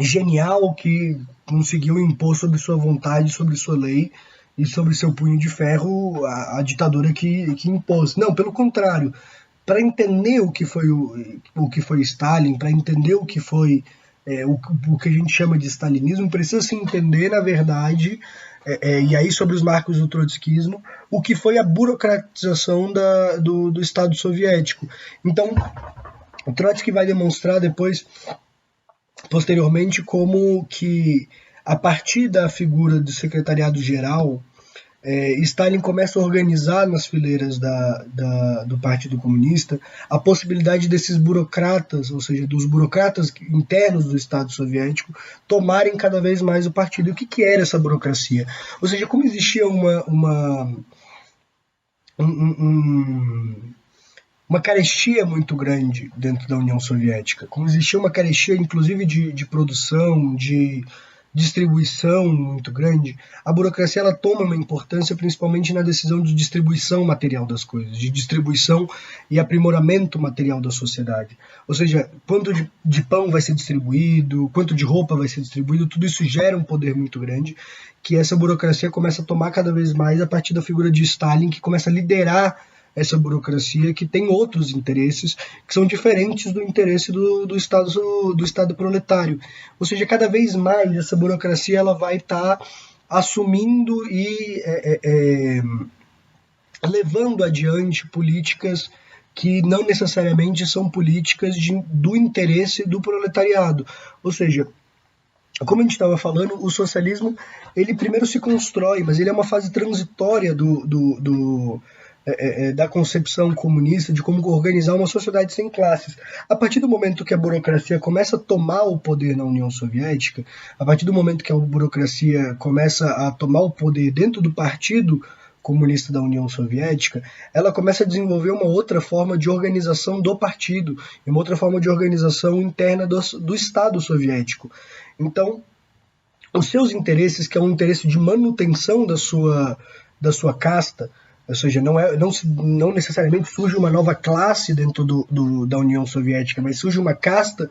genial que conseguiu impor sobre sua vontade, sobre sua lei e sobre seu punho de ferro a ditadura que impôs. Não, pelo contrário, para entender o que foi Stalin, para entender o que foi o que a gente chama de stalinismo, precisa se entender, na verdade, e aí sobre os marcos do trotskismo, o que foi a burocratização do Estado soviético. Então, o Trotsky vai demonstrar depois, posteriormente, como que, a partir da figura do secretariado-geral, Stalin começa a organizar nas fileiras do Partido Comunista a possibilidade desses burocratas, ou seja, dos burocratas internos do Estado soviético, tomarem cada vez mais o partido. E o que era essa burocracia? Ou seja, como existia uma carestia muito grande dentro da União Soviética, como existia uma carestia, inclusive, de produção, de distribuição muito grande, a burocracia ela toma uma importância principalmente na decisão de distribuição material das coisas, de distribuição e aprimoramento material da sociedade. Ou seja, quanto de pão vai ser distribuído, quanto de roupa vai ser distribuído, tudo isso gera um poder muito grande, que essa burocracia começa a tomar cada vez mais a partir da figura de Stalin, que começa a liderar essa burocracia que tem outros interesses que são diferentes do interesse do Estado proletário. Ou seja, cada vez mais essa burocracia ela vai estar assumindo e levando adiante políticas que não necessariamente são políticas do interesse do proletariado. Ou seja, como a gente estava falando, o socialismo ele primeiro se constrói, mas ele é uma fase transitória da concepção comunista de como organizar uma sociedade sem classes. A partir do momento que a burocracia começa a tomar o poder na União Soviética, a partir do momento que a burocracia começa a tomar o poder dentro do Partido Comunista da União Soviética, ela começa a desenvolver uma outra forma de organização do partido, e uma outra forma de organização interna do Estado soviético. Então, os seus interesses, que é um interesse de manutenção da sua casta, ou seja, não necessariamente surge uma nova classe dentro da União Soviética, mas surge uma casta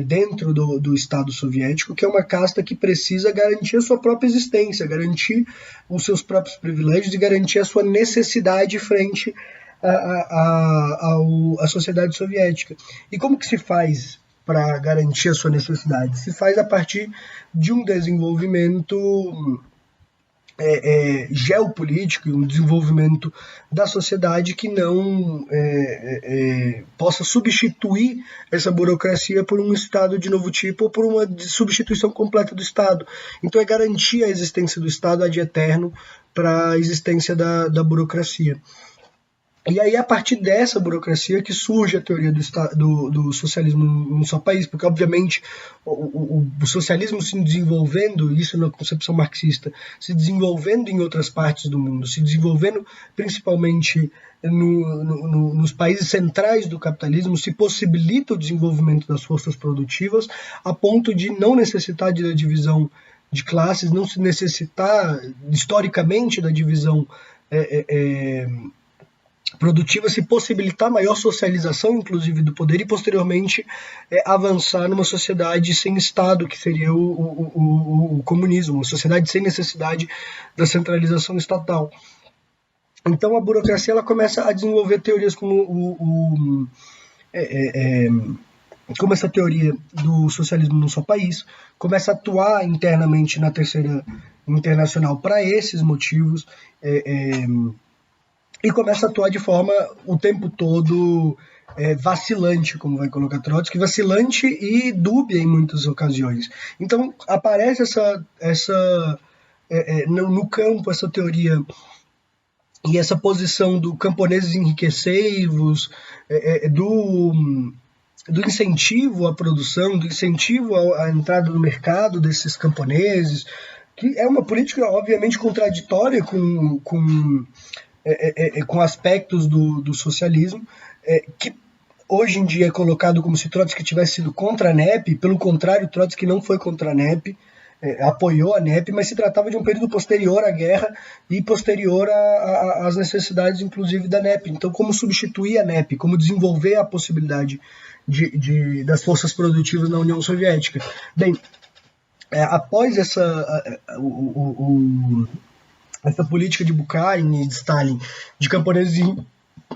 dentro do Estado soviético, que é uma casta que precisa garantir a sua própria existência, garantir os seus próprios privilégios e garantir a sua necessidade frente à sociedade soviética. E como que se faz para garantir a sua necessidade? Se faz a partir de um desenvolvimento geopolítico e um desenvolvimento da sociedade que não possa substituir essa burocracia por um Estado de novo tipo ou por uma substituição completa do Estado. Então é garantir a existência do Estado ad eterno para a existência da burocracia. E aí, a partir dessa burocracia que surge a teoria do socialismo num só país, porque, obviamente, o socialismo se desenvolvendo, isso na concepção marxista, se desenvolvendo em outras partes do mundo, se desenvolvendo principalmente nos países centrais do capitalismo, se possibilita o desenvolvimento das forças produtivas a ponto de não necessitar da divisão de classes, não se necessitar, historicamente, da divisão produtiva, se possibilitar maior socialização, inclusive, do poder e, posteriormente, avançar numa sociedade sem Estado, que seria o comunismo, uma sociedade sem necessidade da centralização estatal. Então, a burocracia ela começa a desenvolver teorias como essa teoria do socialismo num só país, começa a atuar internamente na Terceira Internacional para esses motivos, e começa a atuar de forma o tempo todo vacilante, como vai colocar Trotsky, vacilante e dúbia em muitas ocasiões. Então aparece no campo essa teoria e essa posição do camponeses enriquecei-vos, do incentivo à produção, do incentivo à entrada no mercado desses camponeses, que é uma política obviamente contraditória com aspectos do socialismo, que hoje em dia é colocado como se Trotsky tivesse sido contra a NEP. Pelo contrário, Trotsky não foi contra a NEP, apoiou a NEP, mas se tratava de um período posterior à guerra e posterior às necessidades, inclusive, da NEP. Então, como substituir a NEP, como desenvolver a possibilidade das forças produtivas na União Soviética. Bem, após essa política de Bukharin e de Stalin de camponeses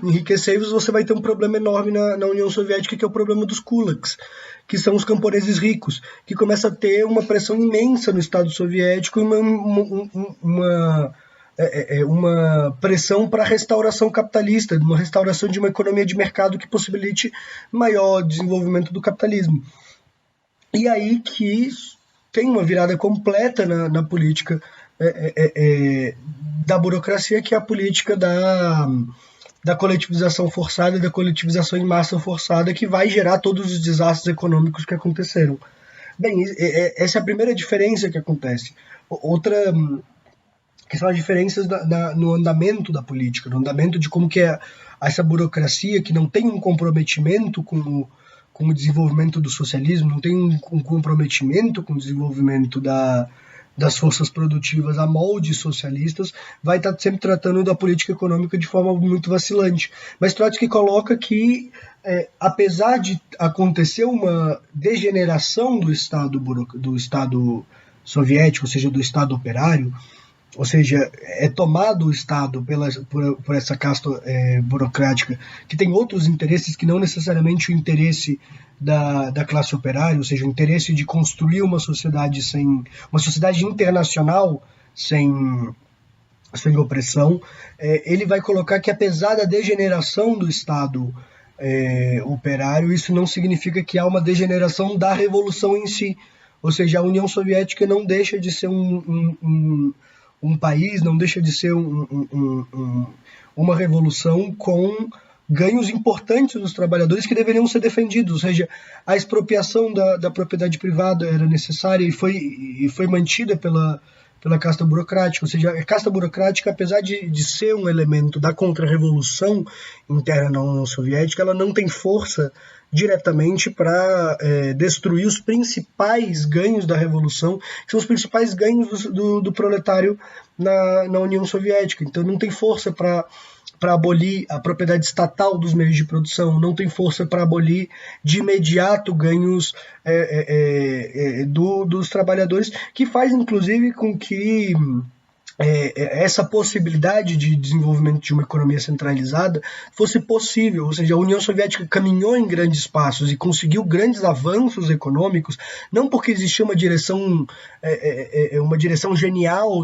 enriquecei-vos, você vai ter um problema enorme na União Soviética, que é o problema dos kulaks, que são os camponeses ricos, que começa a ter uma pressão imensa no Estado soviético, uma pressão para a restauração capitalista, uma restauração de uma economia de mercado que possibilite maior desenvolvimento do capitalismo. E aí que tem uma virada completa na política da burocracia, que é a política da coletivização forçada, da coletivização em massa forçada, que vai gerar todos os desastres econômicos que aconteceram. Bem, essa é a primeira diferença que acontece. Outra que são as diferenças no andamento da política, no andamento de como que é essa burocracia que não tem um comprometimento com o desenvolvimento do socialismo, não tem um comprometimento com o desenvolvimento das forças produtivas a moldes socialistas, vai estar sempre tratando da política econômica de forma muito vacilante. Mas Trotsky coloca que, apesar de acontecer uma degeneração do Estado soviético, ou seja, do Estado operário, ou seja, é tomado o Estado por essa casta burocrática que tem outros interesses que não necessariamente o interesse da classe operária, ou seja, o interesse de construir uma sociedade internacional sem opressão. Ele vai colocar que, apesar da degeneração do Estado operário, isso não significa que há uma degeneração da revolução em si, ou seja, a União Soviética não deixa de ser um país, não deixa de ser uma revolução com ganhos importantes dos trabalhadores que deveriam ser defendidos, ou seja, a expropriação da propriedade privada era necessária e foi mantida pela casta burocrática, ou seja, a casta burocrática, apesar de ser um elemento da contra-revolução interna na União Soviética, ela não tem força diretamente para destruir os principais ganhos da revolução, que são os principais ganhos do proletário na União Soviética. Então não tem força para abolir a propriedade estatal dos meios de produção, não tem força para abolir de imediato ganhos dos trabalhadores, que faz inclusive com que essa possibilidade de desenvolvimento de uma economia centralizada fosse possível, ou seja, a União Soviética caminhou em grandes passos e conseguiu grandes avanços econômicos, não porque existia uma direção genial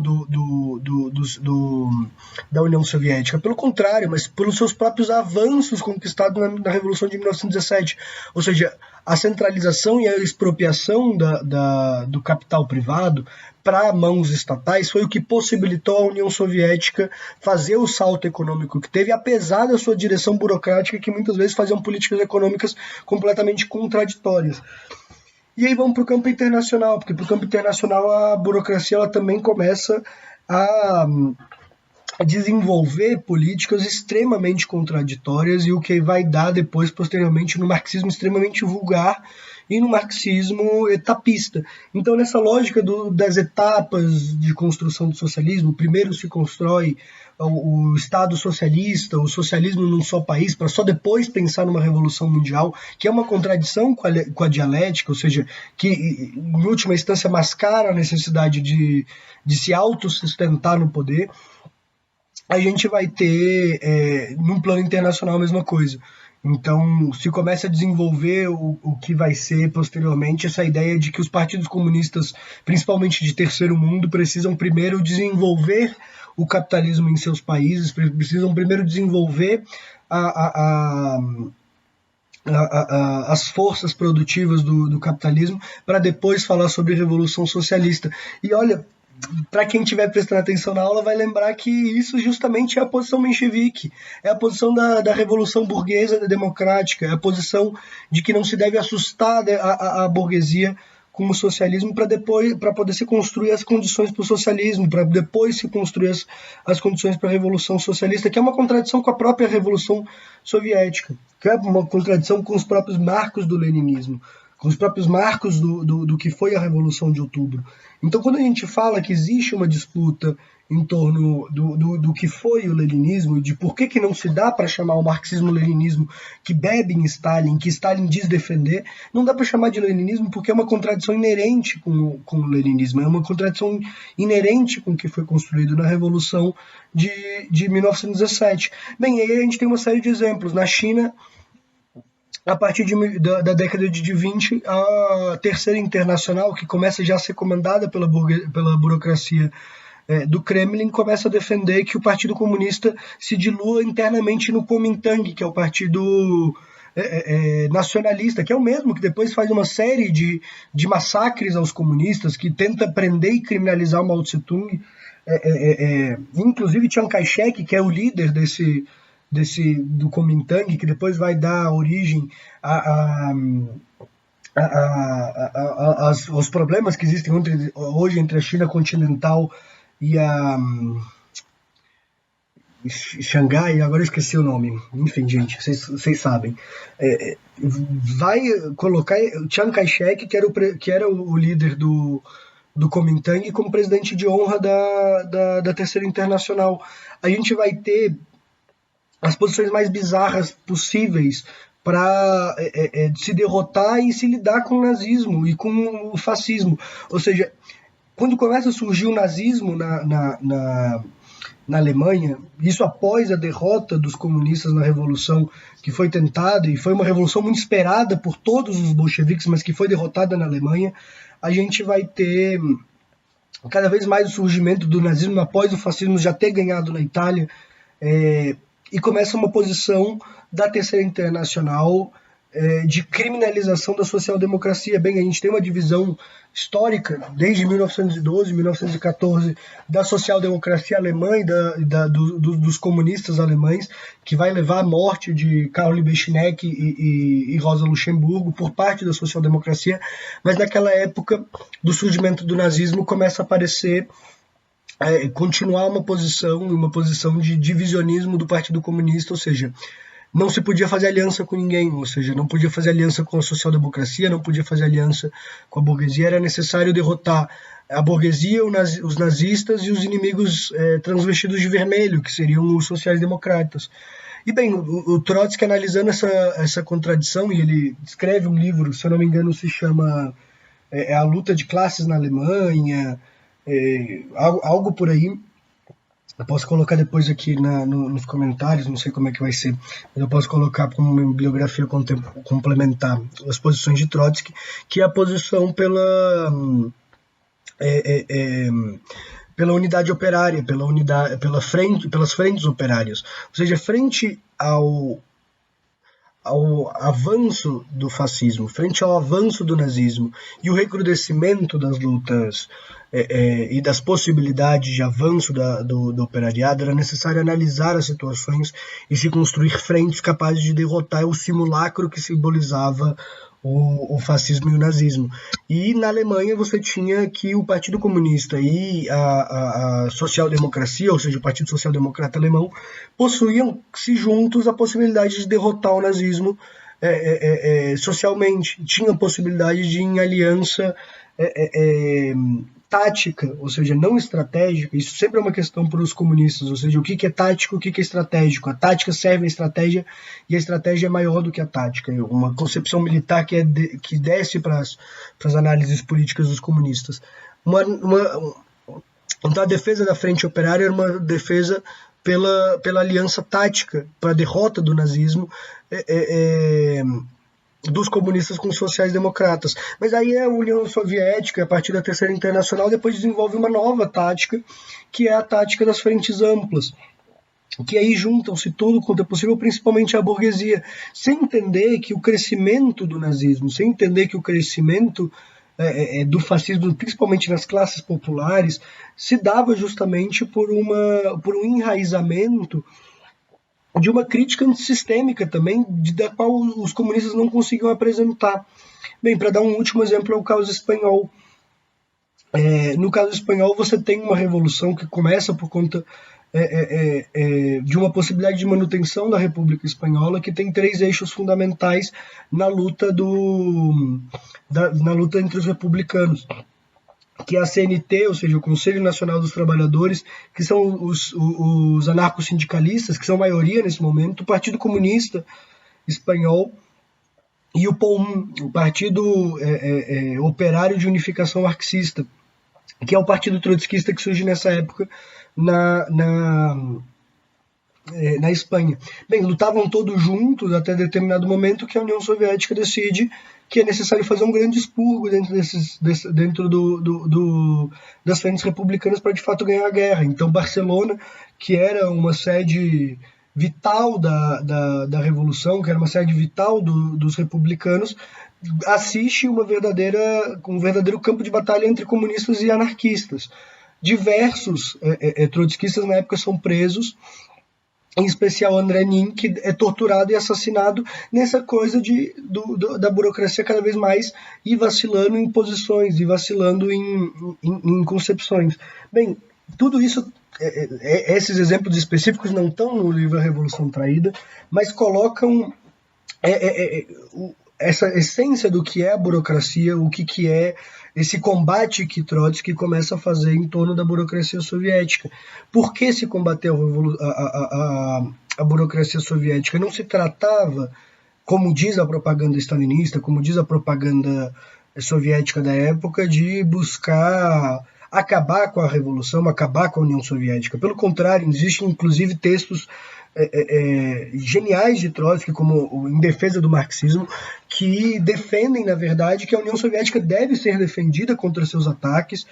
da União Soviética, pelo contrário, mas pelos seus próprios avanços conquistados na Revolução de 1917, ou seja, a centralização e a expropriação do capital privado para mãos estatais foi o que possibilitou a União Soviética fazer o salto econômico que teve, apesar da sua direção burocrática, que muitas vezes faziam políticas econômicas completamente contraditórias. E aí vamos para o campo internacional, porque para o campo internacional a burocracia ela também começa a desenvolver políticas extremamente contraditórias e o que vai dar depois, posteriormente, no marxismo extremamente vulgar e no marxismo etapista. Então, nessa lógica das etapas de construção do socialismo, primeiro se constrói o Estado socialista, o socialismo num só país, para só depois pensar numa revolução mundial, que é uma contradição com a dialética, ou seja, que em última instância mascara a necessidade de se autossustentar no poder. A gente vai ter, num plano internacional, a mesma coisa. Então, se começa a desenvolver o que vai ser posteriormente essa ideia de que os partidos comunistas, principalmente de terceiro mundo, precisam primeiro desenvolver o capitalismo em seus países, precisam primeiro desenvolver as forças produtivas do capitalismo, para depois falar sobre revolução socialista. E olha, para quem estiver prestando atenção na aula, vai lembrar que isso justamente é a posição menchevique, é a posição da revolução burguesa democrática, é a posição de que não se deve assustar a burguesia com o socialismo para poder se construir as condições para o socialismo, para depois se construir as condições para a revolução socialista, que é uma contradição com a própria revolução soviética, que é uma contradição com os próprios marcos do leninismo, com os próprios marcos do que foi a Revolução de Outubro. Então, quando a gente fala que existe uma disputa em torno do que foi o leninismo e de por que não se dá para chamar o marxismo-leninismo que bebe em Stalin, que Stalin diz defender, não dá para chamar de leninismo porque é uma contradição inerente com o leninismo, é uma contradição inerente com o que foi construído na Revolução de 1917. Bem, aí a gente tem uma série de exemplos. Na China, a partir da década de 20, a Terceira Internacional, que começa já a ser comandada pela burocracia do Kremlin, começa a defender que o Partido Comunista se dilua internamente no Kuomintang, que é o partido nacionalista, que é o mesmo que depois faz uma série de massacres aos comunistas, que tenta prender e criminalizar o Mao Tse-tung. Inclusive Chiang Kai-shek, que é o líder do Kuomintang, que depois vai dar origem aos problemas que existem hoje entre a China continental e a Xangai, agora eu esqueci o nome. Enfim, gente, vocês sabem. Vai colocar Chiang Kai-shek, que era o líder do Kuomintang, como presidente de honra da Terceira Internacional. A gente vai ter as posições mais bizarras possíveis para se derrotar e se lidar com o nazismo e com o fascismo. Ou seja, quando começa a surgir o nazismo na Alemanha, isso após a derrota dos comunistas na Revolução, que foi tentada, e foi uma revolução muito esperada por todos os bolcheviques, mas que foi derrotada na Alemanha, a gente vai ter cada vez mais o surgimento do nazismo após o fascismo já ter ganhado na Itália, e começa uma posição da Terceira Internacional de criminalização da social-democracia. Bem, a gente tem uma divisão histórica, desde 1912, 1914, da social-democracia alemã e dos comunistas alemães, que vai levar à morte de Karl Liebknecht e Rosa Luxemburgo por parte da social-democracia, mas naquela época do surgimento do nazismo começa a aparecer continuar uma posição de divisionismo do Partido Comunista, ou seja, não se podia fazer aliança com ninguém, ou seja, não podia fazer aliança com a social-democracia, não podia fazer aliança com a burguesia, era necessário derrotar a burguesia, os nazistas e os inimigos transvestidos de vermelho, que seriam os sociais-democratas. E bem, o Trotsky, analisando essa contradição, e ele escreve um livro, se eu não me engano, se chama A Luta de Classes na Alemanha, algo por aí, Eu posso colocar depois aqui nos comentários, não sei como é que vai ser, mas eu posso colocar como uma bibliografia complementar as posições de Trotsky, que é a posição é, é, pela unidade operária, pelas frentes operárias. Ou seja, frente ao avanço do fascismo, frente ao avanço do nazismo e o recrudescimento das lutas e das possibilidades de avanço do operariado, era necessário analisar as situações e se construir frentes capazes de derrotar o simulacro que simbolizava o fascismo e o nazismo. E na Alemanha você tinha que o Partido Comunista e a social-democracia, ou seja, o Partido Social-Democrata Alemão, possuíam-se juntos a possibilidade de derrotar o nazismo socialmente. Tinha a possibilidade de, em aliança tática, ou seja, não estratégica. Isso sempre é uma questão para os comunistas, ou seja, o que é tático, o que é estratégico. A tática serve à estratégia e a estratégia é maior do que a tática. Uma concepção militar que desce para as análises políticas dos comunistas. Então a defesa da frente operária era uma defesa pela aliança tática, para a derrota do nazismo, dos comunistas com os sociais-democratas. Mas aí a União Soviética, a partir da Terceira Internacional, depois desenvolve uma nova tática, que é a tática das frentes amplas, que aí juntam-se tudo quanto é possível, principalmente a burguesia, sem entender que o crescimento do nazismo, sem entender que o crescimento do fascismo, principalmente nas classes populares, se dava justamente por um enraizamento de uma crítica antissistêmica também, da qual os comunistas não conseguiam apresentar. Bem, para dar um último exemplo, é o caso espanhol. No caso espanhol, você tem uma revolução que começa por conta de uma possibilidade de manutenção da República Espanhola, que tem 3 eixos fundamentais na luta entre os republicanos, que é a CNT, ou seja, o Conselho Nacional dos Trabalhadores, que são os anarcossindicalistas, que são maioria nesse momento, o Partido Comunista Espanhol e o POUM, o Partido Operário de Unificação Marxista, que é o partido trotskista que surge nessa época na Espanha. Bem, lutavam todos juntos até determinado momento que a União Soviética decide que é necessário fazer um grande expurgo dentro das frentes republicanas para de fato ganhar a guerra. Então Barcelona, que era uma sede vital da Revolução, que era uma sede vital dos republicanos, assiste um verdadeiro campo de batalha entre comunistas e anarquistas. Diversos trotskistas na época são presos, em especial André Nin, que é torturado e assassinado nessa coisa da burocracia cada vez mais e vacilando em posições, e vacilando em concepções. Bem, tudo isso, esses exemplos específicos não estão no livro A Revolução Traída, mas colocam essa essência do que é a burocracia, o que é esse combate que Trotsky começa a fazer em torno da burocracia soviética. Por que se combateu a burocracia soviética? Não se tratava, como diz a propaganda stalinista, como diz a propaganda soviética da época, de buscar acabar com a Revolução, acabar com a União Soviética. Pelo contrário, existem inclusive textos geniais de Trotsky, como Em Defesa do Marxismo, que defendem, na verdade, que a União Soviética deve ser defendida contra os ataques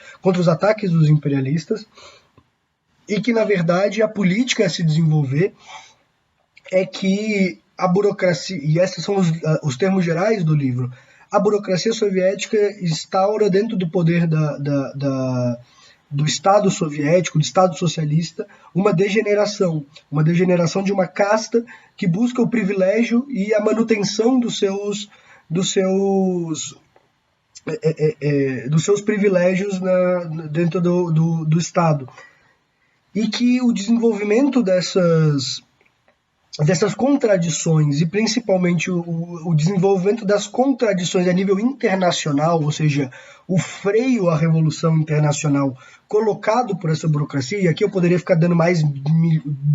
dos imperialistas, e que, na verdade, a política a se desenvolver é que a burocracia, e esses são os termos gerais do livro, a burocracia soviética instaura dentro do poder do Estado soviético, do Estado socialista, uma degeneração de uma casta que busca o privilégio e a manutenção dos seus privilégios dentro do Estado. E que o desenvolvimento dessas contradições, e principalmente o desenvolvimento das contradições a nível internacional, ou seja, o freio à revolução internacional colocado por essa burocracia, e aqui eu poderia ficar dando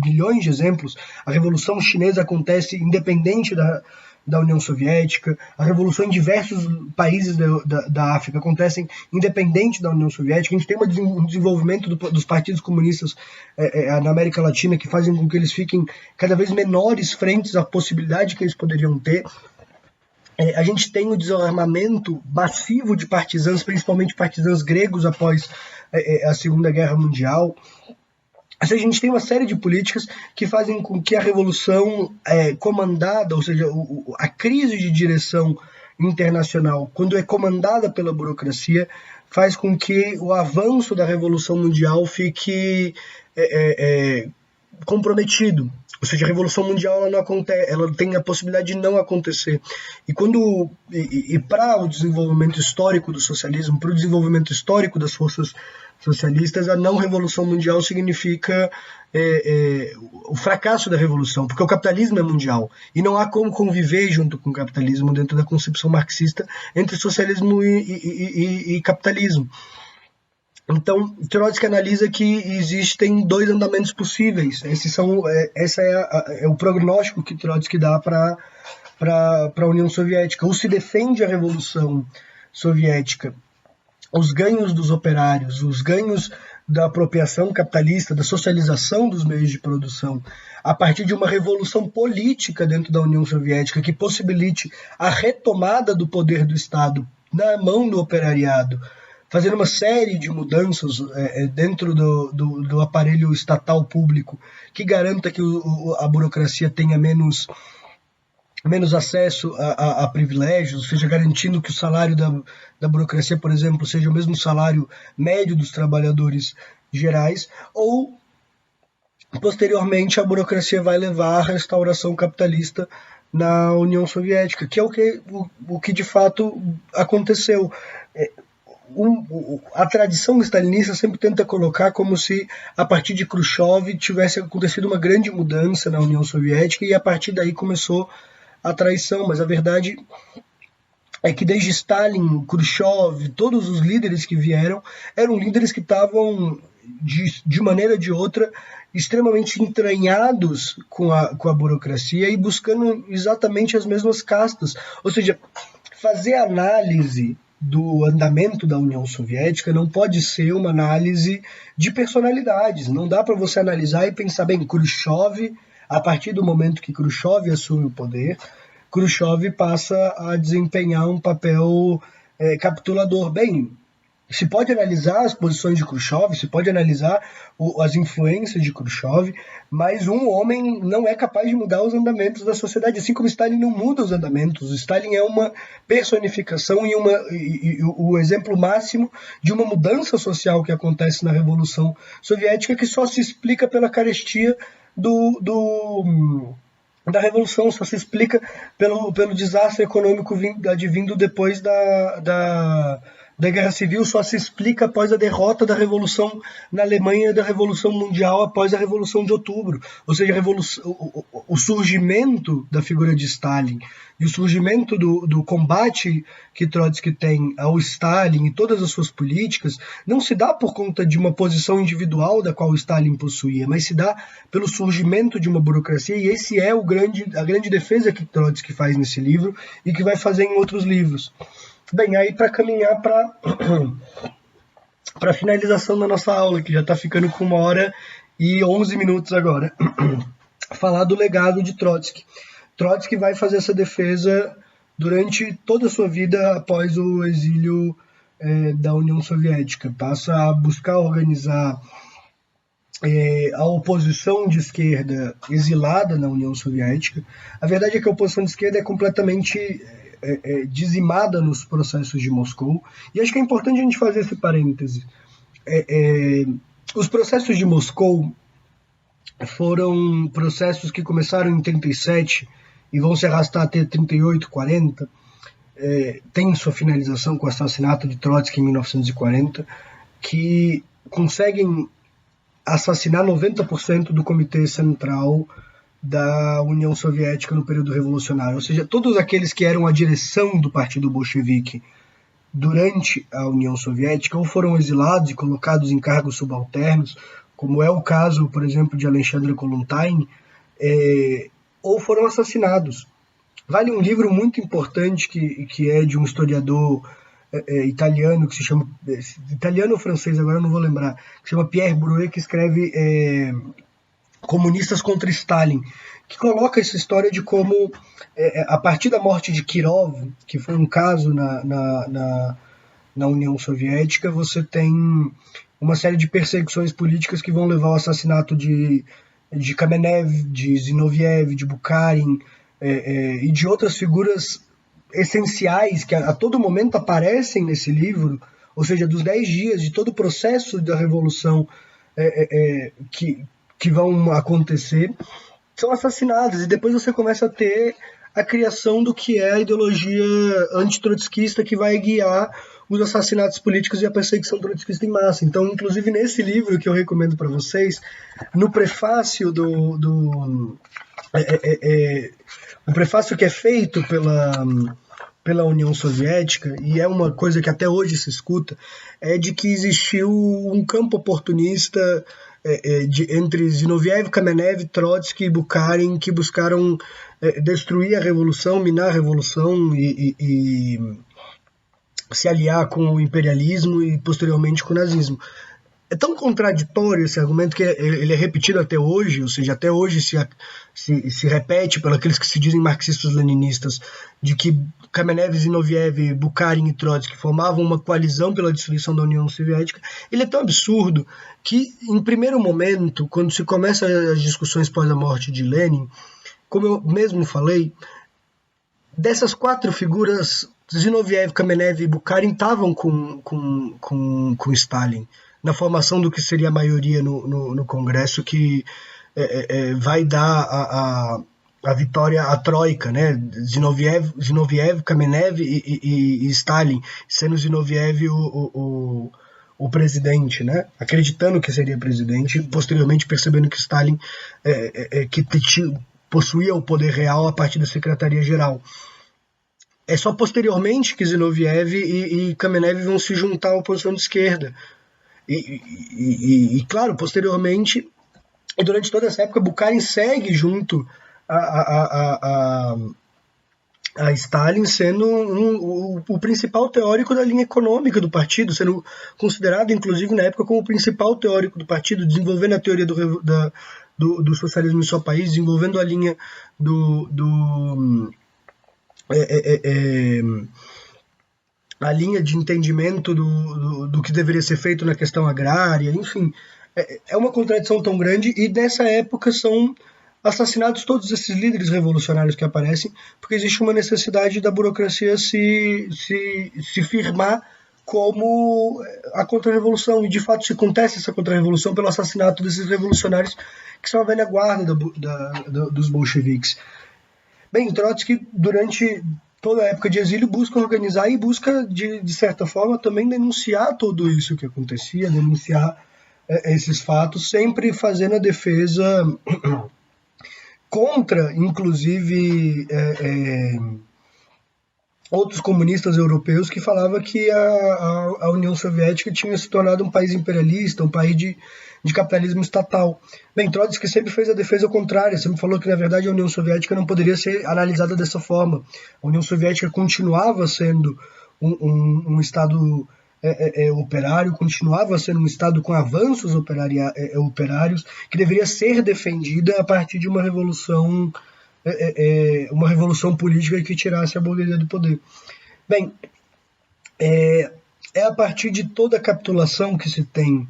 milhões de exemplos. A Revolução Chinesa acontece independente da União Soviética, a revolução em diversos países da África acontecem independente da União Soviética. A gente tem um desenvolvimento dos partidos comunistas na América Latina que fazem com que eles fiquem cada vez menores frente à possibilidade que eles poderiam ter. A gente tem o desarmamento massivo de partisãs, principalmente partisãs gregos após a Segunda Guerra Mundial. Ou seja, a gente tem uma série de políticas que fazem com que a revolução comandada, ou seja, a crise de direção internacional, quando é comandada pela burocracia, faz com que o avanço da Revolução Mundial fique comprometido. Ou seja, a Revolução Mundial ela não acontece, ela tem a possibilidade de não acontecer. E para o desenvolvimento histórico do socialismo, para o desenvolvimento histórico das forças socialistas, a não Revolução Mundial significa o fracasso da Revolução, porque o capitalismo é mundial e não há como conviver junto com o capitalismo dentro da concepção marxista entre socialismo e capitalismo. Então, Trotsky analisa que existem dois andamentos possíveis. Esse é o prognóstico que Trotsky dá para a União Soviética. Ou se defende a Revolução Soviética, os ganhos dos operários, os ganhos da apropriação capitalista, da socialização dos meios de produção, a partir de uma revolução política dentro da União Soviética que possibilite a retomada do poder do Estado na mão do operariado, fazendo uma série de mudanças dentro do aparelho estatal público que garanta que a burocracia tenha menos acesso a privilégios, ou seja, garantindo que o salário da burocracia, por exemplo, seja o mesmo salário médio dos trabalhadores gerais, ou, posteriormente, a burocracia vai levar à restauração capitalista na União Soviética, que é o que de fato aconteceu. A tradição stalinista sempre tenta colocar como se a partir de Khrushchev tivesse acontecido uma grande mudança na União Soviética e a partir daí começou a traição, mas a verdade é que desde Stalin, Khrushchev, todos os líderes que vieram eram líderes que estavam de maneira ou de outra extremamente entranhados com a burocracia e buscando exatamente as mesmas castas, ou seja, fazer análise do andamento da União Soviética não pode ser uma análise de personalidades. Não dá para você analisar e pensar, bem, Khrushchev, a partir do momento que Khrushchev assume o poder, Khrushchev passa a desempenhar um papel capitulador. Bem, se pode analisar as posições de Khrushchev, se pode analisar as influências de Khrushchev, mas um homem não é capaz de mudar os andamentos da sociedade, assim como Stalin não muda os andamentos. Stalin é uma personificação e o exemplo máximo de uma mudança social que acontece na Revolução Soviética, que só se explica pela carestia da Revolução, só se explica pelo desastre econômico advindo depois da Guerra Civil, só se explica após a derrota da Revolução na Alemanha e da Revolução Mundial após a Revolução de Outubro. Ou seja, o surgimento da figura de Stalin e o surgimento do combate que Trotsky tem ao Stalin e todas as suas políticas não se dá por conta de uma posição individual da qual Stalin possuía, mas se dá pelo surgimento de uma burocracia, e esse é a grande defesa que Trotsky faz nesse livro e que vai fazer em outros livros. Bem, aí para caminhar para a finalização da nossa aula, que já está ficando com 1h11 agora, falar do legado de Trotsky. Trotsky vai fazer essa defesa durante toda a sua vida após o exílio da União Soviética. Passa a buscar organizar a oposição de esquerda exilada na União Soviética. A verdade é que a oposição de esquerda é completamente dizimada nos processos de Moscou, e acho que é importante a gente fazer esse parêntese. Os processos de Moscou foram processos que começaram em 37 e vão se arrastar até 38, 40, tem sua finalização com o assassinato de Trotsky em 1940, que conseguem assassinar 90% do Comitê Central da União Soviética no período revolucionário, ou seja, todos aqueles que eram a direção do Partido Bolchevique durante a União Soviética ou foram exilados e colocados em cargos subalternos, como é o caso, por exemplo, de Alexandre Kollontai, ou foram assassinados. Vale um livro muito importante que é de um historiador italiano, que se chama, italiano ou francês, agora eu não vou lembrar, que se chama Pierre Bourdieu, que escreve Comunistas contra Stalin, que coloca essa história de como, a partir da morte de Kirov, que foi um caso na União Soviética, você tem uma série de perseguições políticas que vão levar ao assassinato de Kamenev, de Zinoviev, de Bukharin, e de outras figuras essenciais que a todo momento aparecem nesse livro, ou seja, dos 10 dias, de todo o processo da Revolução que vão acontecer, são assassinados, e depois você começa a ter a criação do que é a ideologia antitrotskista que vai guiar os assassinatos políticos e a perseguição trotskista em massa. Então, inclusive nesse livro que eu recomendo para vocês, no prefácio o prefácio que é feito pela União Soviética, e é uma coisa que até hoje se escuta, é de que existiu um campo oportunista entre Zinoviev, Kamenev, Trotsky e Bukharin, que buscaram destruir a revolução, minar a revolução e se aliar com o imperialismo e posteriormente com o nazismo. É tão contraditório esse argumento que ele é repetido até hoje, ou seja, até hoje se repete por aqueles que se dizem marxistas-leninistas, de que Kamenev, Zinoviev, Bukharin e Trotsky formavam uma coalizão pela destruição da União Soviética. Ele é tão absurdo que, em primeiro momento, quando se começa as discussões após a morte de Lenin, como eu mesmo falei, dessas 4 figuras, Zinoviev, Kamenev e Bukharin estavam com Stalin, na formação do que seria a maioria no Congresso, que vai dar a vitória à Troika, né? Zinoviev, Kamenev e Stalin, sendo Zinoviev o presidente, né? Acreditando que seria presidente, posteriormente percebendo que Stalin que possuía o poder real a partir da Secretaria-Geral. É só posteriormente que Zinoviev e Kamenev vão se juntar à oposição de esquerda. E claro, posteriormente, e durante toda essa época, Bukharin segue junto a Stalin, sendo o principal teórico da linha econômica do partido, sendo considerado, inclusive, na época, como o principal teórico do partido, desenvolvendo a teoria do socialismo em seu país, desenvolvendo a linha a linha de entendimento do que deveria ser feito na questão agrária, enfim. É uma contradição tão grande, e nessa época são assassinados todos esses líderes revolucionários que aparecem, porque existe uma necessidade da burocracia se firmar como a contra-revolução, e de fato se acontece essa contra-revolução pelo assassinato desses revolucionários que são a velha guarda dos bolcheviques. Bem, Trotsky, durante toda a época de exílio, busca organizar e busca, de certa forma, também denunciar tudo isso que acontecia, denunciar esses fatos, sempre fazendo a defesa contra, inclusive, outros comunistas europeus que falavam que a União Soviética tinha se tornado um país imperialista, um país de capitalismo estatal. Bem, Trotsky sempre fez a defesa contrária, sempre falou que, na verdade, a União Soviética não poderia ser analisada dessa forma. A União Soviética continuava sendo um Estado operário, continuava sendo um Estado com avanços operários, que deveria ser defendida a partir de uma revolução política que tirasse a burguesia do poder. Bem, é a partir de toda a capitulação que se tem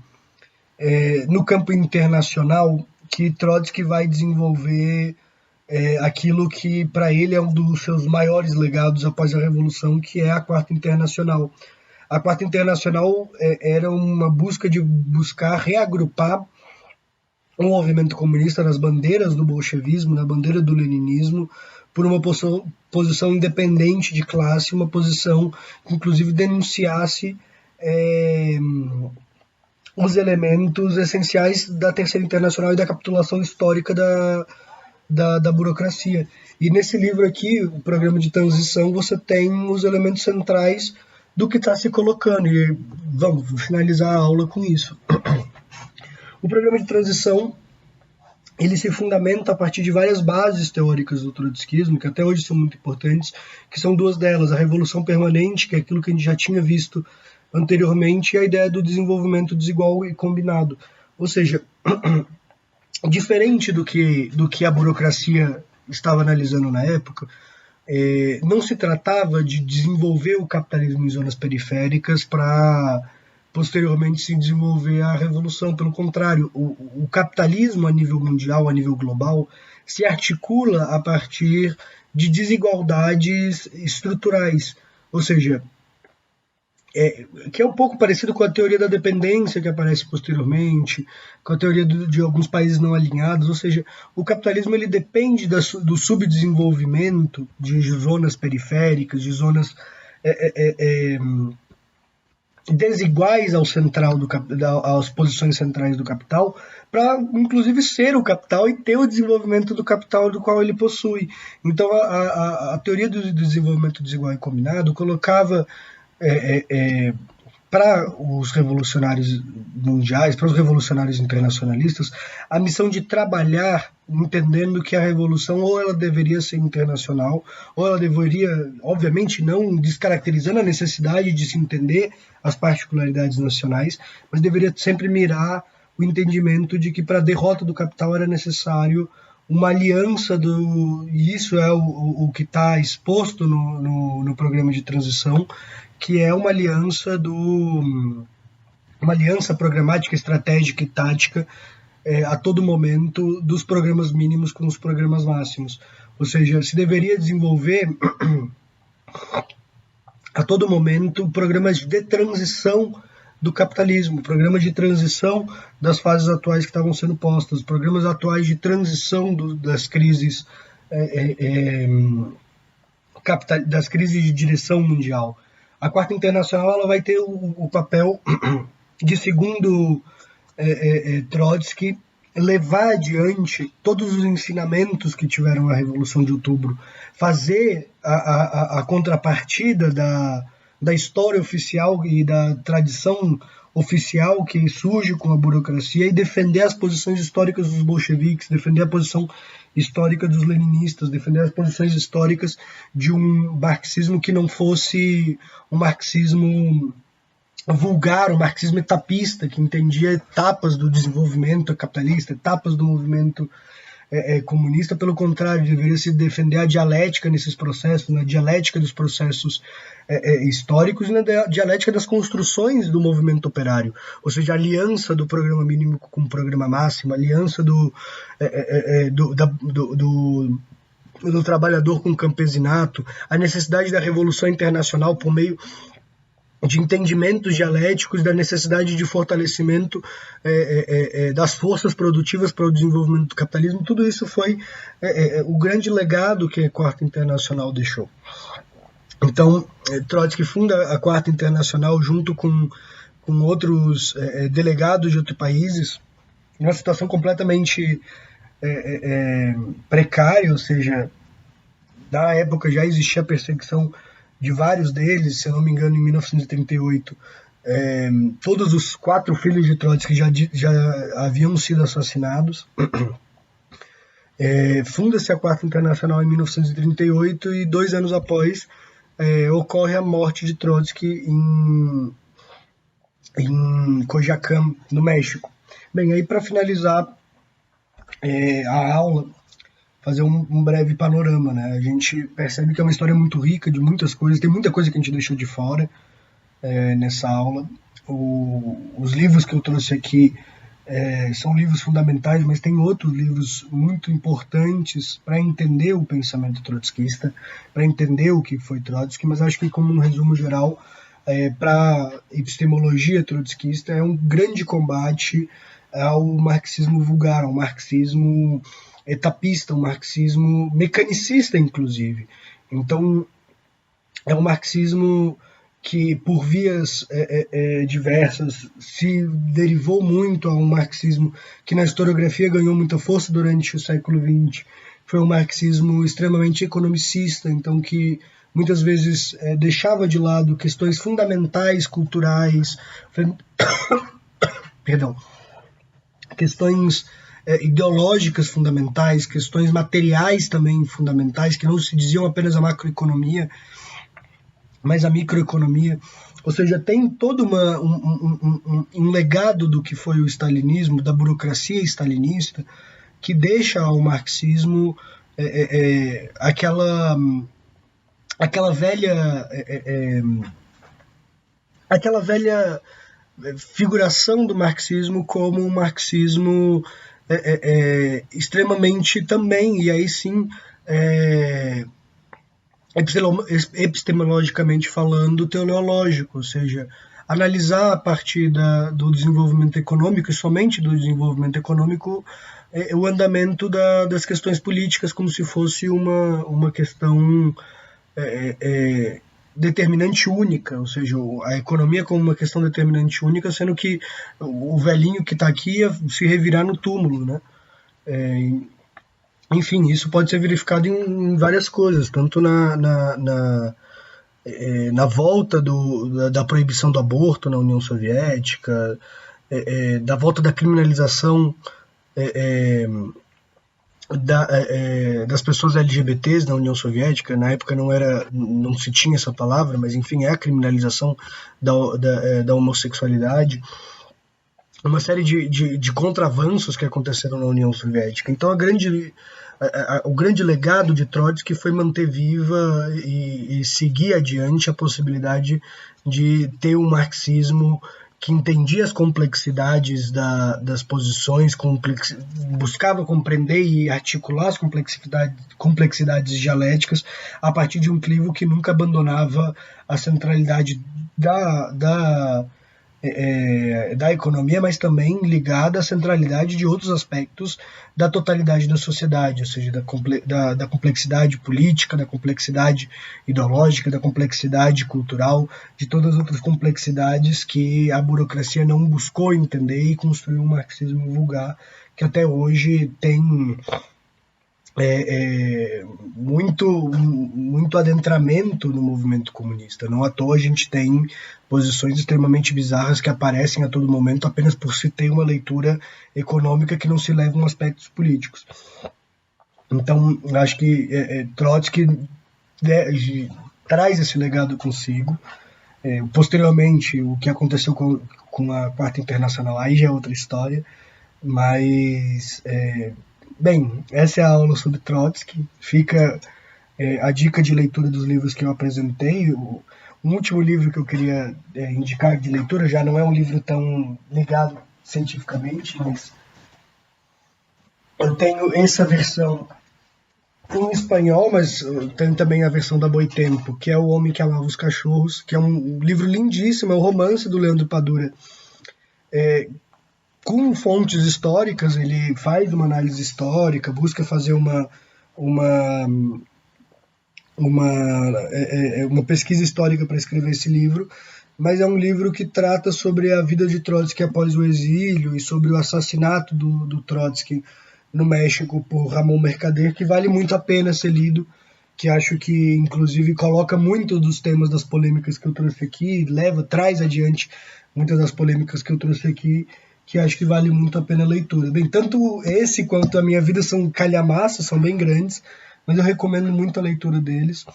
no campo internacional que Trotsky vai desenvolver aquilo que para ele é um dos seus maiores legados após a Revolução, que é a Quarta Internacional. A Quarta Internacional era uma busca de reagrupar o movimento comunista nas bandeiras do bolchevismo, na bandeira do leninismo, por uma posição independente de classe, uma posição que inclusive denunciasse os elementos essenciais da Terceira Internacional e da capitulação histórica da burocracia. E nesse livro aqui, o Programa de Transição, você tem os elementos centrais do que está se colocando. E vamos finalizar a aula com isso. O Programa de Transição ele se fundamenta a partir de várias bases teóricas do trotskismo, que até hoje são muito importantes, que são duas delas: a revolução permanente, que é aquilo que a gente já tinha visto anteriormente, e a ideia do desenvolvimento desigual e combinado. Ou seja, diferente do que a burocracia estava analisando na época, não se tratava de desenvolver o capitalismo em zonas periféricas para posteriormente se desenvolver a revolução. Pelo contrário, o capitalismo a nível mundial, a nível global, se articula a partir de desigualdades estruturais. Ou seja, que é um pouco parecido com a teoria da dependência que aparece posteriormente, com a teoria de alguns países não alinhados. Ou seja, o capitalismo ele depende do subdesenvolvimento de zonas periféricas, de zonas desiguais ao central às posições centrais do capital, para inclusive ser o capital e ter o desenvolvimento do capital do qual ele possui. Então a teoria do desenvolvimento desigual e combinado colocava para os revolucionários mundiais, para os revolucionários internacionalistas, a missão de trabalhar entendendo que a revolução ou ela deveria ser internacional, ou ela deveria, obviamente não descaracterizando a necessidade de se entender as particularidades nacionais, mas deveria sempre mirar o entendimento de que para a derrota do capital era necessário uma aliança e isso é o que está exposto no programa de transição, que é uma aliança programática, estratégica e tática a todo momento dos programas mínimos com os programas máximos. Ou seja, se deveria desenvolver a todo momento programas de transição do capitalismo, programas de transição das fases atuais que estavam sendo postas, programas atuais de transição das crises das crises de direção mundial. A Quarta Internacional ela vai ter o papel de, segundo Trotsky, levar adiante todos os ensinamentos que tiveram a Revolução de Outubro, fazer a contrapartida da história oficial e da tradição oficial que surge com a burocracia e defender as posições históricas dos bolcheviques, defender a posição histórica dos leninistas, defender as posições históricas de um marxismo que não fosse um marxismo vulgar, um marxismo etapista, que entendia etapas do desenvolvimento capitalista, etapas do movimento comunista. Pelo contrário, deveria se defender a dialética nesses processos, na dialética dos processos históricos e na dialética das construções do movimento operário, ou seja, a aliança do programa mínimo com o programa máximo, a aliança do trabalhador com o campesinato, a necessidade da revolução internacional por meio de entendimentos dialéticos, da necessidade de fortalecimento das forças produtivas para o desenvolvimento do capitalismo. Tudo isso foi o grande legado que a Quarta Internacional deixou. Então, Trotsky funda a Quarta Internacional junto com outros delegados de outros países, numa situação completamente precária, ou seja, na época já existia perseguição de vários deles. Se eu não me engano, em 1938, todos os 4 filhos de Trotsky já haviam sido assassinados. Funda-se a Quarta Internacional em 1938 e 2 anos após ocorre a morte de Trotsky em Coyoacán, no México. Bem, aí para finalizar a aula, fazer um breve panorama, né? A gente percebe que é uma história muito rica de muitas coisas, tem muita coisa que a gente deixou de fora nessa aula. Os livros que eu trouxe aqui são livros fundamentais, mas tem outros livros muito importantes para entender o pensamento trotskista, para entender o que foi Trotsky, mas acho que, como um resumo geral, para a epistemologia trotskista é um grande combate ao marxismo vulgar, ao marxismo etapista, um marxismo mecanicista, inclusive. Então, é um marxismo que, por vias diversas, se derivou muito a um marxismo que na historiografia ganhou muita força durante o século XX. Foi um marxismo extremamente economicista, então que muitas vezes deixava de lado questões fundamentais, culturais, questões ideológicas fundamentais, questões materiais também fundamentais, que não se diziam apenas a macroeconomia, mas a microeconomia. Ou seja, tem todo um legado do que foi o stalinismo, da burocracia stalinista, que deixa ao marxismo aquela velha figuração do marxismo como um marxismo extremamente também, e aí sim, epistemologicamente falando, teleológico, ou seja, analisar a partir do desenvolvimento econômico, e somente do desenvolvimento econômico, o andamento das questões políticas, como se fosse uma questão determinante única, ou seja, a economia como uma questão determinante única, sendo que o velhinho que está aqui ia se revirar no túmulo, né? Enfim, isso pode ser verificado em várias coisas, tanto na volta da proibição do aborto na União Soviética, da volta da criminalização das pessoas LGBTs na União Soviética. Na época não se tinha essa palavra, mas enfim, é a criminalização da homossexualidade, uma série de contravanços que aconteceram na União Soviética. Então o grande legado de Trotsky foi manter viva e seguir adiante a possibilidade de ter um marxismo que entendia as complexidades das posições, buscava compreender e articular as complexidades dialéticas a partir de um clivo que nunca abandonava a centralidade da economia, mas também ligada à centralidade de outros aspectos da totalidade da sociedade, ou seja, da complexidade política, da complexidade ideológica, da complexidade cultural, de todas as outras complexidades que a burocracia não buscou entender e construiu um marxismo vulgar que até hoje tem muito adentramento no movimento comunista. Não à toa a gente tem posições extremamente bizarras que aparecem a todo momento apenas por se ter uma leitura econômica que não se leva a aspectos políticos. Então, acho que Trotsky traz esse legado consigo. Posteriormente, o que aconteceu com a Quarta Internacional aí já é outra história, mas bem, essa é a aula sobre Trotsky. Fica a dica de leitura dos livros que eu apresentei. O último livro que eu queria indicar de leitura já não é um livro tão ligado cientificamente, mas eu tenho essa versão em espanhol, mas eu tenho também a versão da Boitempo, que é O Homem que Amava os Cachorros, que é um livro lindíssimo, é um romance do Leandro Padura, com fontes históricas. Ele faz uma análise histórica, busca fazer uma pesquisa histórica para escrever esse livro, mas é um livro que trata sobre a vida de Trotsky após o exílio e sobre o assassinato do Trotsky no México por Ramon Mercader, que vale muito a pena ser lido, que acho que inclusive coloca muito dos temas das polêmicas que eu trouxe aqui, traz adiante muitas das polêmicas que eu trouxe aqui, que acho que vale muito a pena a leitura. Bem, tanto esse quanto a minha vida são calhamaços, são bem grandes, mas eu recomendo muito a leitura deles,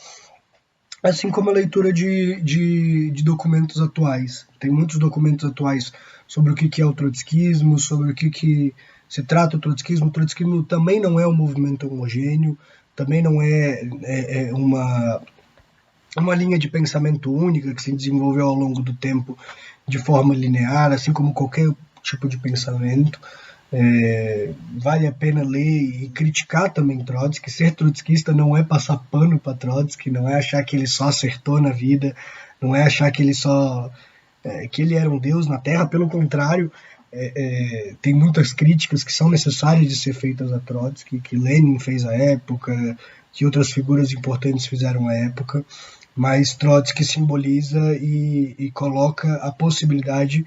assim como a leitura de documentos atuais. Tem muitos documentos atuais sobre o que é o trotskismo, sobre o que se trata o trotskismo. O trotskismo também não é um movimento homogêneo, também não é uma linha de pensamento única que se desenvolveu ao longo do tempo de forma linear, assim como qualquer tipo de pensamento. Vale a pena ler e criticar também Trotsky. Ser trotskista não é passar pano para Trotsky, não é achar que ele só acertou na vida, não é achar que ele que ele era um deus na Terra. Pelo contrário, tem muitas críticas que são necessárias de ser feitas a Trotsky, que Lenin fez à época, que outras figuras importantes fizeram à época, mas Trotsky simboliza e coloca a possibilidade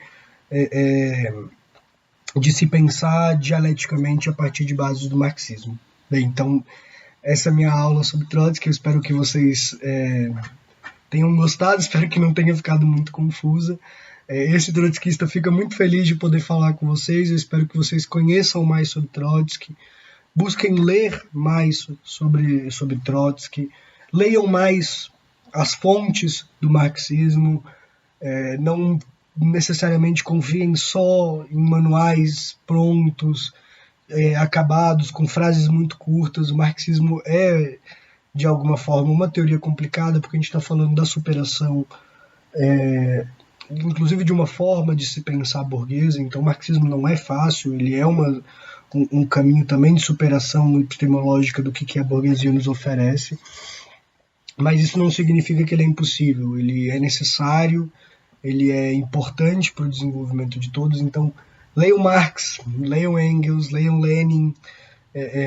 de se pensar dialeticamente a partir de bases do marxismo. Bem, então, essa é a minha aula sobre Trotsky. Eu espero que vocês tenham gostado, espero que não tenha ficado muito confusa. Esse trotskista fica muito feliz de poder falar com vocês. Eu espero que vocês conheçam mais sobre Trotsky, busquem ler mais sobre Trotsky, leiam mais as fontes do marxismo, não necessariamente confiem só em manuais prontos, acabados, com frases muito curtas. O marxismo é, de alguma forma, uma teoria complicada, porque a gente está falando da superação, inclusive de uma forma de se pensar burguesa. Então o marxismo não é fácil, ele é um caminho também de superação epistemológica do que a burguesia nos oferece, mas isso não significa que ele é impossível, ele é necessário, ele é importante para o desenvolvimento de todos. Então leiam Marx, leiam Engels, leiam Lenin,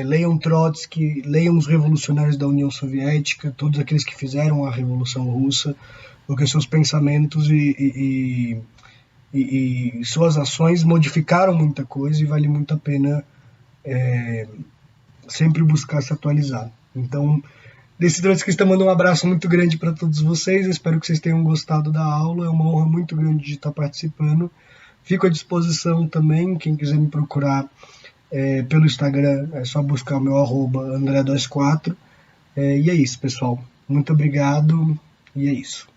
leiam Trotsky, leiam os revolucionários da União Soviética, todos aqueles que fizeram a Revolução Russa, porque seus pensamentos e suas ações modificaram muita coisa e vale muito a pena sempre buscar se atualizar. Então, desse Trotskista, mando um abraço muito grande para todos vocês. Eu espero que vocês tenham gostado da aula. É uma honra muito grande de estar participando. Fico à disposição também. Quem quiser me procurar pelo Instagram, é só buscar o meu @André24. E é isso, pessoal. Muito obrigado. E é isso.